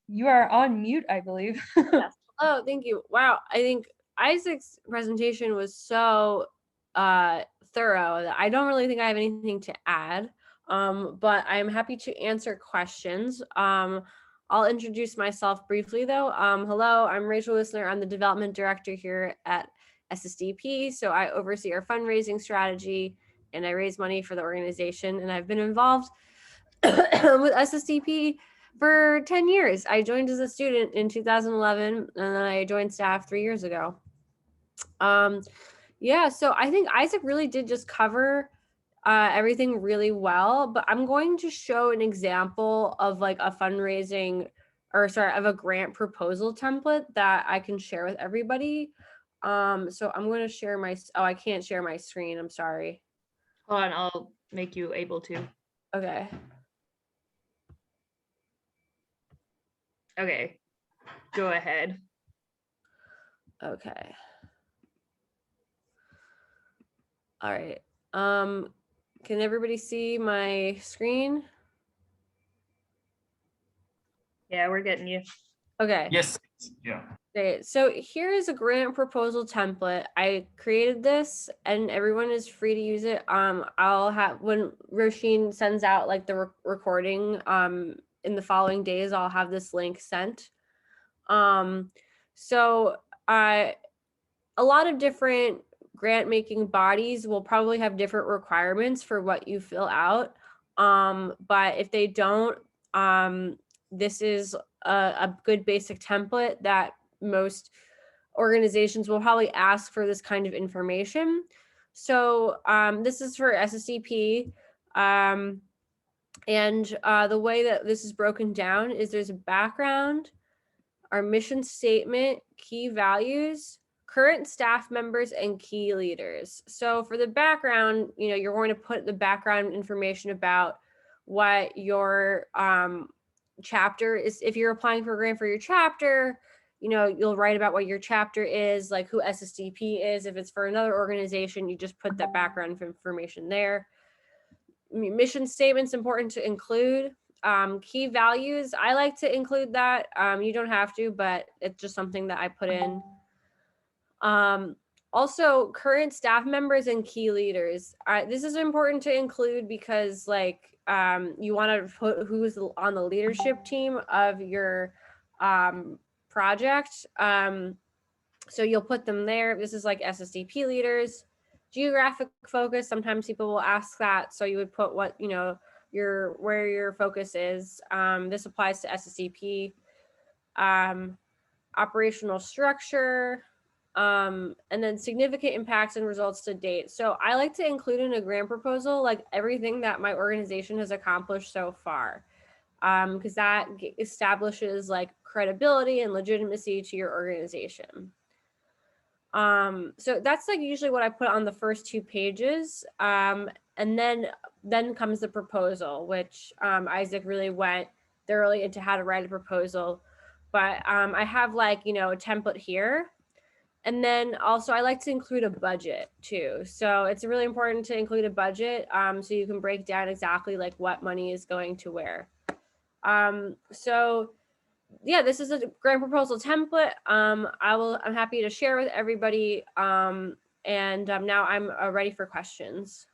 You are on mute, I believe. Yes. Oh, thank you. Wow. I think Isaac's presentation was so thorough that I don't really think I have anything to add, but I'm happy to answer questions. I'll introduce myself briefly though. Hello, I'm Rachel Wissner. I'm the development director here at SSDP. So I oversee our fundraising strategy and I raise money for the organization. And I've been involved with SSDP for 10 years. I joined as a student in 2011 and then I joined staff 3 years ago. Yeah, so I think Isaac really did just cover everything really well, but I'm going to show an example of like a fundraising of a grant proposal template that I can share with everybody. So I'm going to share my, I can't share my screen. I'm sorry. Hold on, I'll make you able to. Okay. Okay, go ahead. Okay. All right. Can everybody see my screen? Yeah, we're getting you. Okay. Yes. Yeah. Okay, so here is a grant proposal template. I created this and everyone is free to use it. I'll have, when Roisin sends out like the recording in the following days, I'll have this link sent. So a lot of different grant making bodies will probably have different requirements for what you fill out. But if they don't, this is a good basic template that most organizations will probably ask for this kind of information. So this is for SSDP. And the way that this is broken down is there's a background, our mission statement, key values, current staff members, and key leaders. So for the background, you know, you're going to put the background information about what your chapter is. If you're applying for a grant for your chapter, you know, you'll write about what your chapter is, like who SSDP is. If it's for another organization, you just put that background information there. Mission statement's important to include. Key values, I like to include that. You don't have to, but it's just something that I put in. Also, current staff members and key leaders. This is important to include because like you want to put who's on the leadership team of your project. So you'll put them there. This is like SSDP leaders. Geographic focus, sometimes people will ask that. So you would put what, you know, where your focus is. This applies to SSDP, operational structure, and then significant impacts and results to date. So I like to include in a grant proposal like everything that my organization has accomplished so far, because that establishes like credibility and legitimacy to your organization. So that's like usually what I put on the first 2 pages. And then comes the proposal, which Isaac really went thoroughly into how to write a proposal. But I have like, a template here. And then also I like to include a budget too. So it's really important to include a budget so you can break down exactly like what money is going to where. So yeah, this is a grant proposal template. I'm happy to share with everybody. And now I'm ready for questions.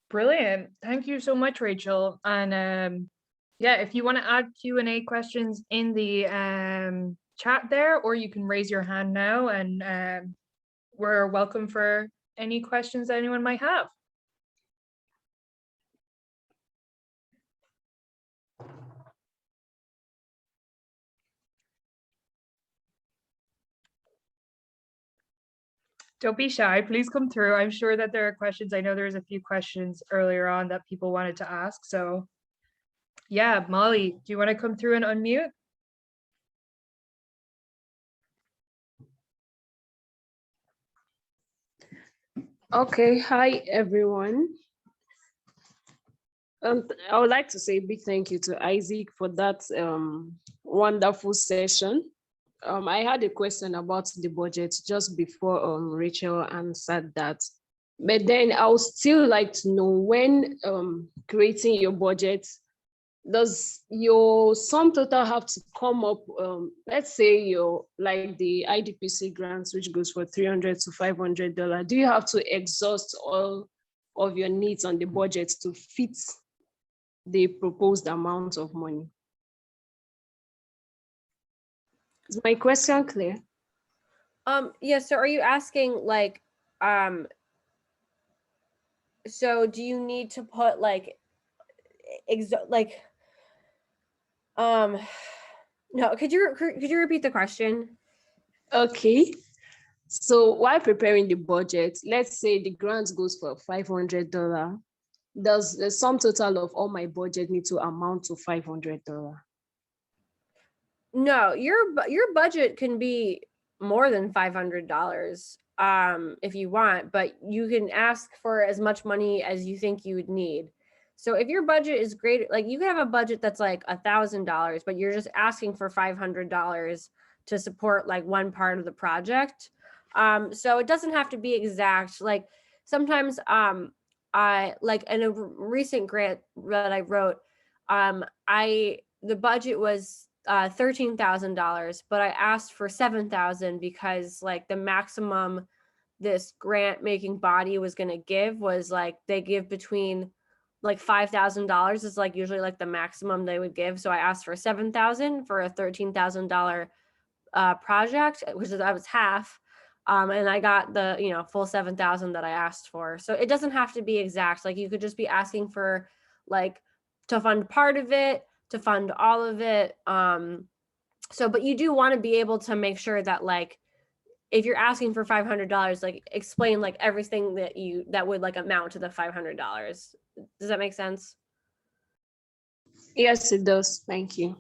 Brilliant. Thank you so much, Rachel. And yeah, if you want to add Q&A questions in the chat there, or you can raise your hand now, and we're welcome for any questions that anyone might have. Don't be shy, please come through. I'm sure that there are questions. I know there's a few questions earlier on that people wanted to ask. So yeah, Molly, do you want to come through and unmute? Okay, hi everyone. I would like to say a big thank you to Isaac for that wonderful session. I had a question about the budget just before Rachel answered that. But then I would still like to know, when creating your budget, does your sum total have to come up? Let's say your, like the IDPC grants, which goes for $300 to $500. Do you have to exhaust all of your needs on the budget to fit the proposed amount of money? Is my question clear? Yeah, so are you asking like, so do you need to put like, no, could you repeat the question? Okay. So while preparing the budget, let's say the grant goes for $500. Does the sum total of all my budget need to amount to $500? No, your budget can be more than $500 if you want, but you can ask for as much money as you think you would need. So if your budget is great, like you can have a budget that's like $1,000, but you're just asking for $500 to support like one part of the project. So it doesn't have to be exact. Like sometimes I like in a recent grant that I wrote, the budget was $13,000, but I asked for $7,000 because like the maximum this grant making body was going to give was like, they give between like $5,000 is like usually like the maximum they would give. So I asked for $7,000 for a $13,000 project, which is, I was half. And I got the, full 7,000 that I asked for. So it doesn't have to be exact. Like you could just be asking for like to fund part of it, to fund all of it. But you do want to be able to make sure that like, if you're asking for $500, like explain like everything that would like amount to the $500. Does that make sense? Yes, it does. Thank you.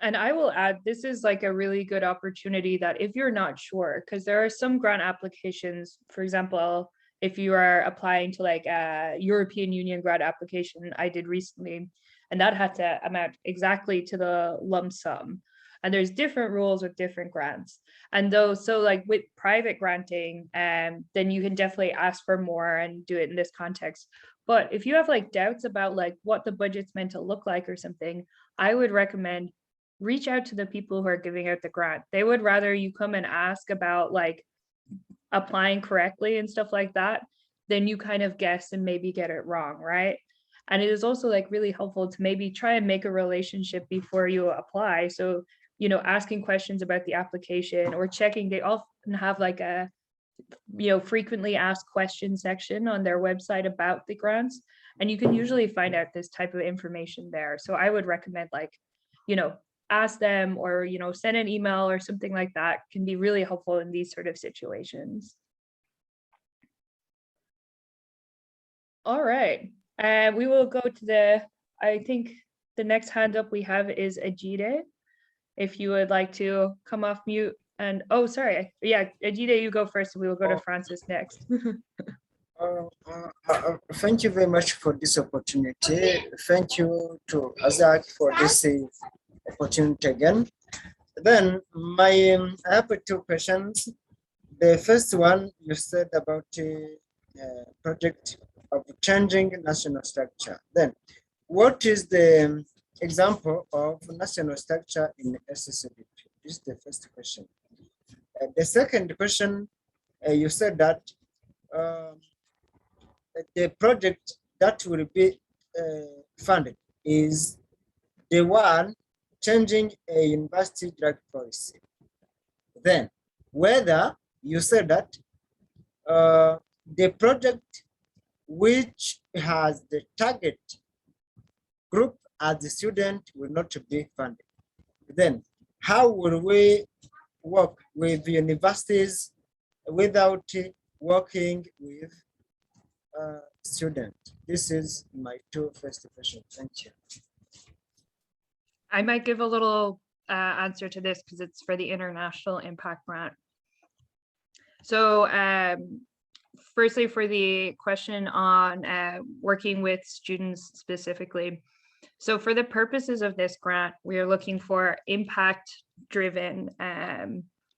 And I will add, this is like a really good opportunity that if you're not sure, because there are some grant applications, for example, if you are applying to like a European Union grant application I did recently, and that had to amount exactly to the lump sum. And there's different rules with different grants. And so like with private granting, then you can definitely ask for more and do it in this context. But if you have like doubts about like what the budget's meant to look like or something, I would recommend reach out to the people who are giving out the grant. They would rather you come and ask about like applying correctly and stuff like that, than you kind of guess and maybe get it wrong, right? And it is also like really helpful to maybe try and make a relationship before you apply. So, asking questions about the application or checking, they often have like a frequently asked questions section on their website about the grants, and you can usually find out this type of information there. So I would recommend ask them, or send an email or something like that can be really helpful in these sort of situations. All right, we will go to I think the next hand up we have is Ajide. If you would like to come off mute and, oh, sorry. Yeah, Ajide, you go first, and we will go to Francis next. Thank you very much for this opportunity. Thank you to Isaac for this opportunity again. Then I have two questions. The first one, you said about a project of changing national structure. Then what is the example of national structure in SSDP? This is the first question. The second question, you said that the project that will be funded is the one changing a university drug policy. Then whether you said that the project which has the target group as the student will not be funded. Then how will we work with universities without working with students? This is my two first questions. Thank you. I might give a little answer to this because it's for the International Impact Grant. So firstly, for the question on working with students specifically. So for the purposes of this grant, we are looking for impact-driven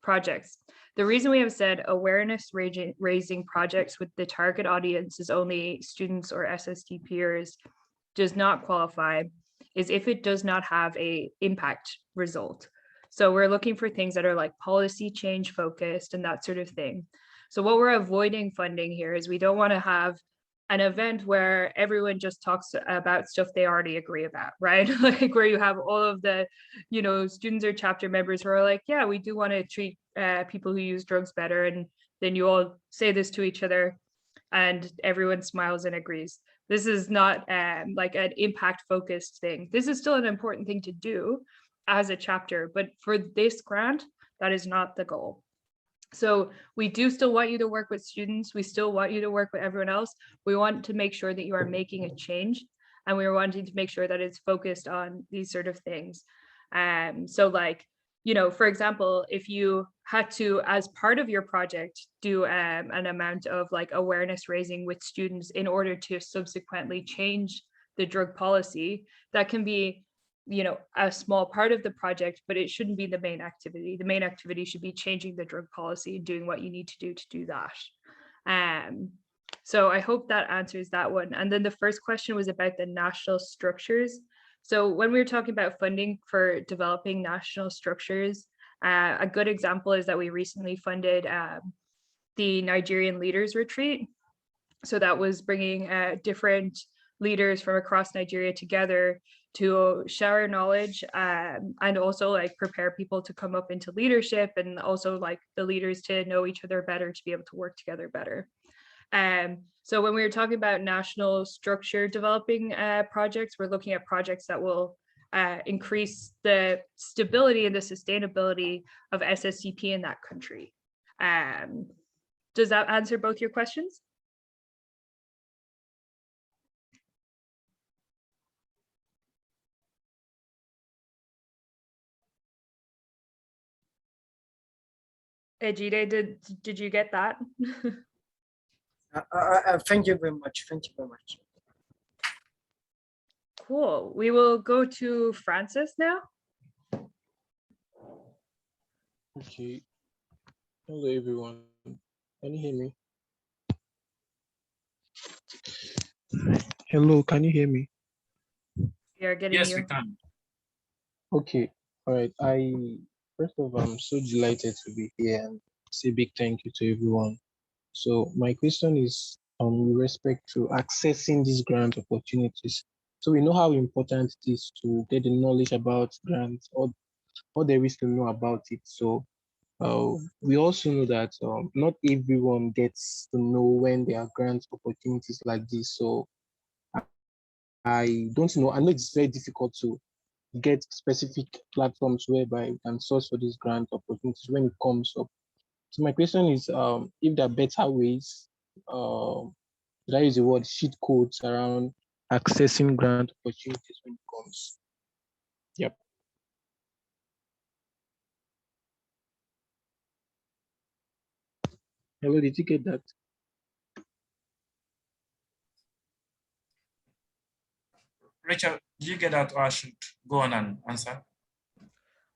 projects. The reason we have said awareness raising projects with the target audience is only students or SSD peers does not qualify is if it does not have a impact result. So we're looking for things that are like policy change focused and that sort of thing. So what we're avoiding funding here is we don't want to have an event where everyone just talks about stuff they already agree about, right? Like where you have all of the, students or chapter members who are like, yeah, we do want to treat people who use drugs better. And then you all say this to each other and everyone smiles and agrees. This is not like an impact focused thing. This is still an important thing to do as a chapter, but for this grant, that is not the goal. So we do still want you to work with students. We still want you to work with everyone else. We want to make sure that you are making a change, and we are wanting to make sure that it's focused on these sort of things. So like, for example, if you had to, as part of your project, do an amount of like awareness raising with students in order to subsequently change the drug policy, that can be a small part of the project, but it shouldn't be the main activity. The main activity should be changing the drug policy and doing what you need to do that. So I hope that answers that one. And then the first question was about the national structures. So when we were talking about funding for developing national structures, a good example is that we recently funded the Nigerian Leaders Retreat. So that was bringing different leaders from across Nigeria together to share knowledge and also like prepare people to come up into leadership, and also like the leaders to know each other better, to be able to work together better. So when we were talking about national structure developing projects, we're looking at projects that will increase the stability and the sustainability of SSDP in that country. Does that answer both your questions? Ejide, did you get that? Thank you very much. Thank you very much. Cool. We will go to Francis now. Okay. Hello, everyone. Can you hear me? Hello, can you hear me? We are getting you. Yes, we can. Okay. All right. First of all, I'm so delighted to be here and say big thank you to everyone. So my question is with respect to accessing these grant opportunities. So we know how important it is to get the knowledge about grants, or there is to know about it. So we also know that not everyone gets to know when there are grant opportunities like this. So I don't know. I know it's very difficult to get specific platforms whereby you can source for these grant opportunities when it comes up. So my question is, if there are better ways, did I use the word cheat codes around accessing grant opportunities when it comes? Yep. Hello, did you get that? Rachel, did you get that, or I should go on and answer?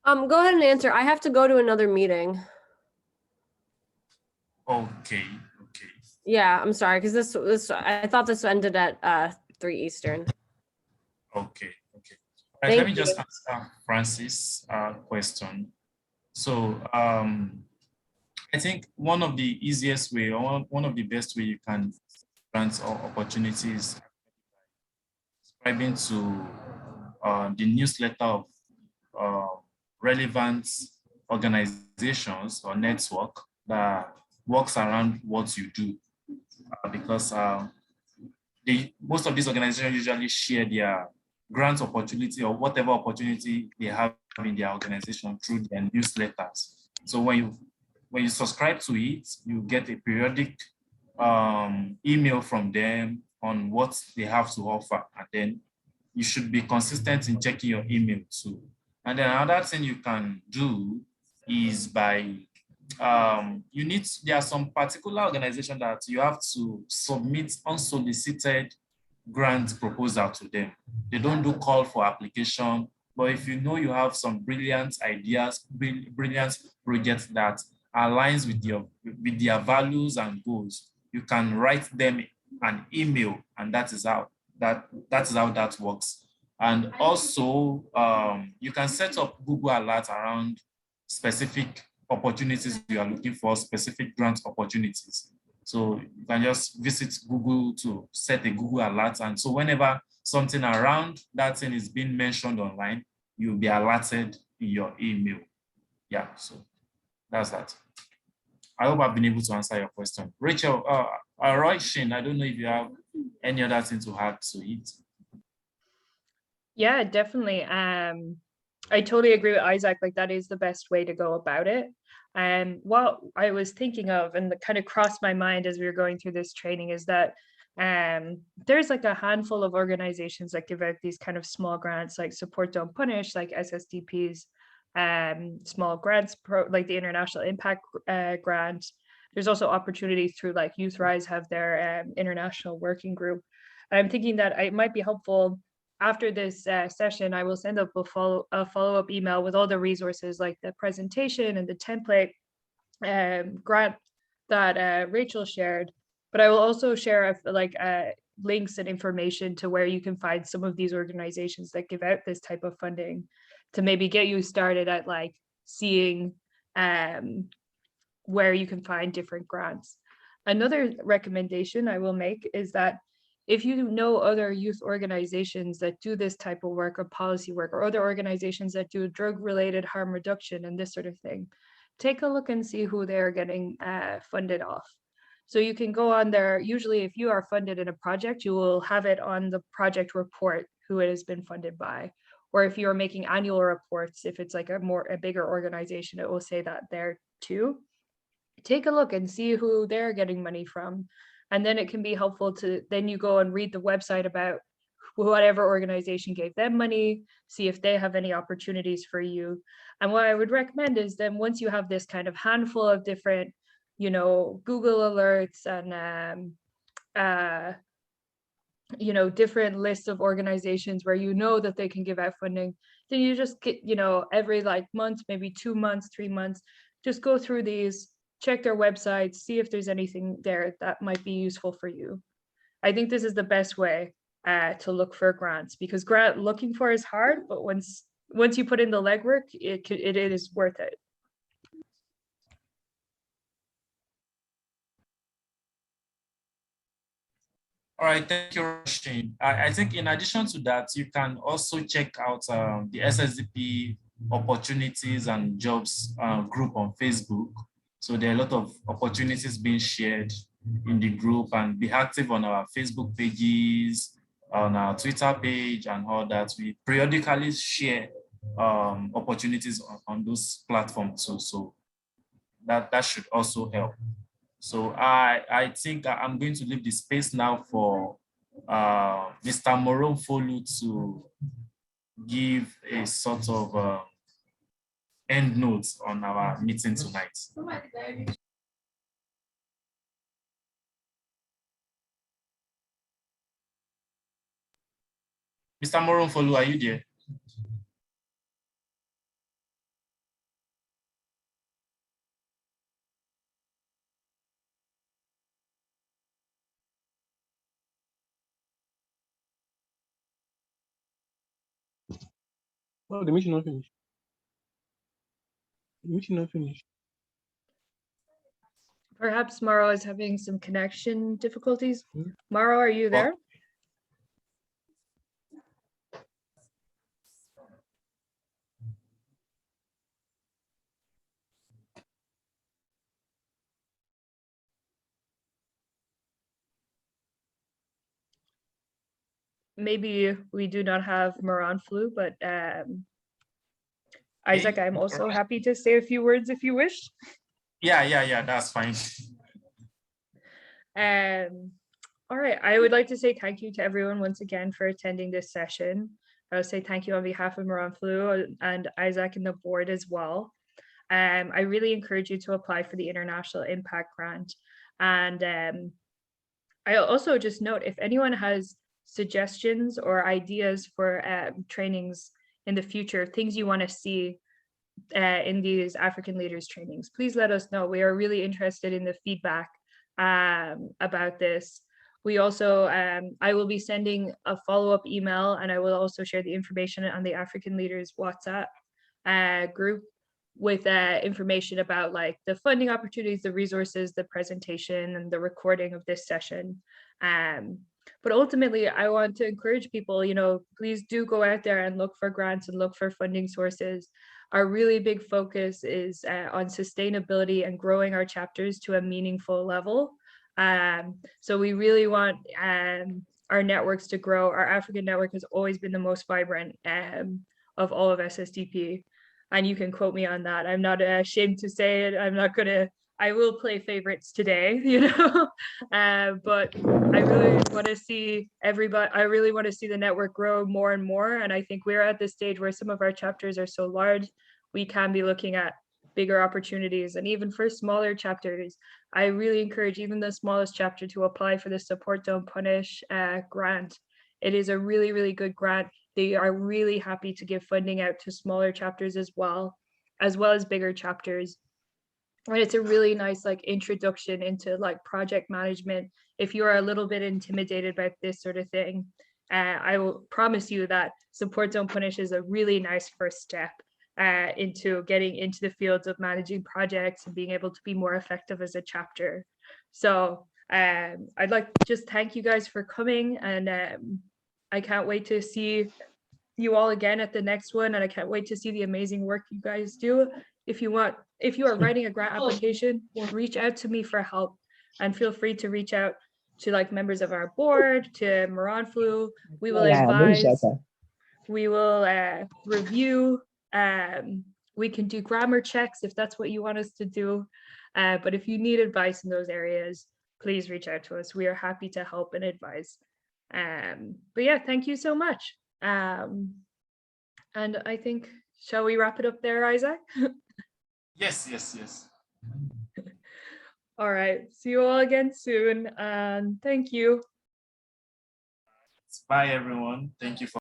Go ahead and answer. I have to go to another meeting. Okay. Yeah, I'm sorry, because this I thought this ended at 3 Eastern. Okay. All right, Thank let me you. just answer Francis' question. So I think one of the easiest way, or one of the best way you can grant opportunities, subscribing to the newsletter of relevant organizations or network that works around what you do, because most of these organizations usually share their grant opportunity or whatever opportunity they have in their organization through their newsletters. So when you subscribe to it, you get a periodic email from them on what they have to offer, and then you should be consistent in checking your email too. And then another thing you can do is by there are some particular organizations that you have to submit unsolicited grant proposal to them. They don't do call for application, but if you know you have some brilliant ideas, brilliant projects that aligns with their values and goals, you can write them an email, and that is how that works. And also, you can set up Google Alerts around specific opportunities you are looking for, specific grant opportunities. So you can just visit Google to set a Google alert. And so whenever something around that thing is being mentioned online, you'll be alerted in your email. Yeah, so that's that. I hope I've been able to answer your question. Rachel, Roy Shin, I don't know if you have any other thing to add to it. Yeah, definitely. I totally agree with Isaac. Like, that is the best way to go about it. And what I was thinking of, and that kind of crossed my mind as we were going through this training, is that there's like a handful of organizations that give out these kind of small grants, like Support Don't Punish, like SSDPs, small grants, like the International Impact Grant. There's also opportunities through like Youth Rise have their international working group. I'm thinking that it might be helpful after this session. I will send up a follow-up email with all the resources, like the presentation and the template grant that Rachel shared. But I will also share links and information to where you can find some of these organizations that give out this type of funding, to maybe get you started at like seeing where you can find different grants. Another recommendation I will make is that if you know other youth organizations that do this type of work or policy work, or other organizations that do drug-related harm reduction and this sort of thing, take a look and see who they're getting funded off. So you can go on there. Usually if you are funded in a project, you will have it on the project report who it has been funded by. Or if you're making annual reports, if it's like a bigger organization, it will say that there too. Take a look and see who they're getting money from. And then it can be helpful to, then you go and read the website about whatever organization gave them money, see if they have any opportunities for you. And what I would recommend is then once you have this kind of handful of different, Google alerts and, different lists of organizations where you know that they can give out funding, then you just get, every like month, maybe 2 months, 3 months, just go through these, check their websites, see if there's anything there that might be useful for you. I think this is the best way to look for grants, because grant looking for is hard, but once you put in the legwork, it is worth it. All right, thank you, Rasheen. I think in addition to that, you can also check out the SSDP opportunities and jobs group on Facebook. So there are a lot of opportunities being shared in the group, and be active on our Facebook pages, on our Twitter page and all that. We periodically share opportunities on those platforms. So that should also help. So I think I'm going to leave the space now for Mr. Moronfolu to give a sort of end notes on our meeting tonight. Mr. Moronfolu, are you there? Oh, the meeting not finished. The meeting not finished. Perhaps Maro is having some connection difficulties. Maro, are you there? Maybe we do not have Moran flu, but Isaac, I'm also happy to say a few words if you wish. Yeah, that's fine. All right, I would like to say thank you to everyone once again for attending this session. I would say thank you on behalf of Moran Flu and Isaac and the board as well. I really encourage you to apply for the International Impact Grant. And I also just note, if anyone has suggestions or ideas for trainings in the future, things you want to see in these African leaders trainings, please let us know. We are really interested in the feedback about this. We also, I will be sending a follow-up email, and I will also share the information on the African Leaders WhatsApp group with information about like the funding opportunities, the resources, the presentation, and the recording of this session. But ultimately, I want to encourage people, please do go out there and look for grants and look for funding sources. Our really big focus is on sustainability and growing our chapters to a meaningful level. So we really want our networks to grow. Our African network has always been the most vibrant of all of SSDP. And you can quote me on that. I'm not ashamed to say it. I will play favorites today, but I really want to see the network grow more and more. And I think we're at this stage where some of our chapters are so large, we can be looking at bigger opportunities. And even for smaller chapters, I really encourage even the smallest chapter to apply for the Support Don't Punish grant. It is a really, really good grant. They are really happy to give funding out to smaller chapters as well as bigger chapters. And it's a really nice introduction into project management. If you are a little bit intimidated by this sort of thing, I will promise you that Support Don't Punish is a really nice first step into getting into the fields of managing projects and being able to be more effective as a chapter. So I'd like to just thank you guys for coming, and I can't wait to see you all again at the next one, and I can't wait to see the amazing work you guys do. If you are writing a grant application, reach out to me for help, and feel free to reach out to members of our board, to Moran Flu. We will advise, we will review, we can do grammar checks if that's what you want us to do. But if you need advice in those areas, please reach out to us. We are happy to help and advise. But yeah, thank you so much. And I think, shall we wrap it up there, Isaac? Yes. All right, see you all again soon, and thank you. Bye everyone. Thank you for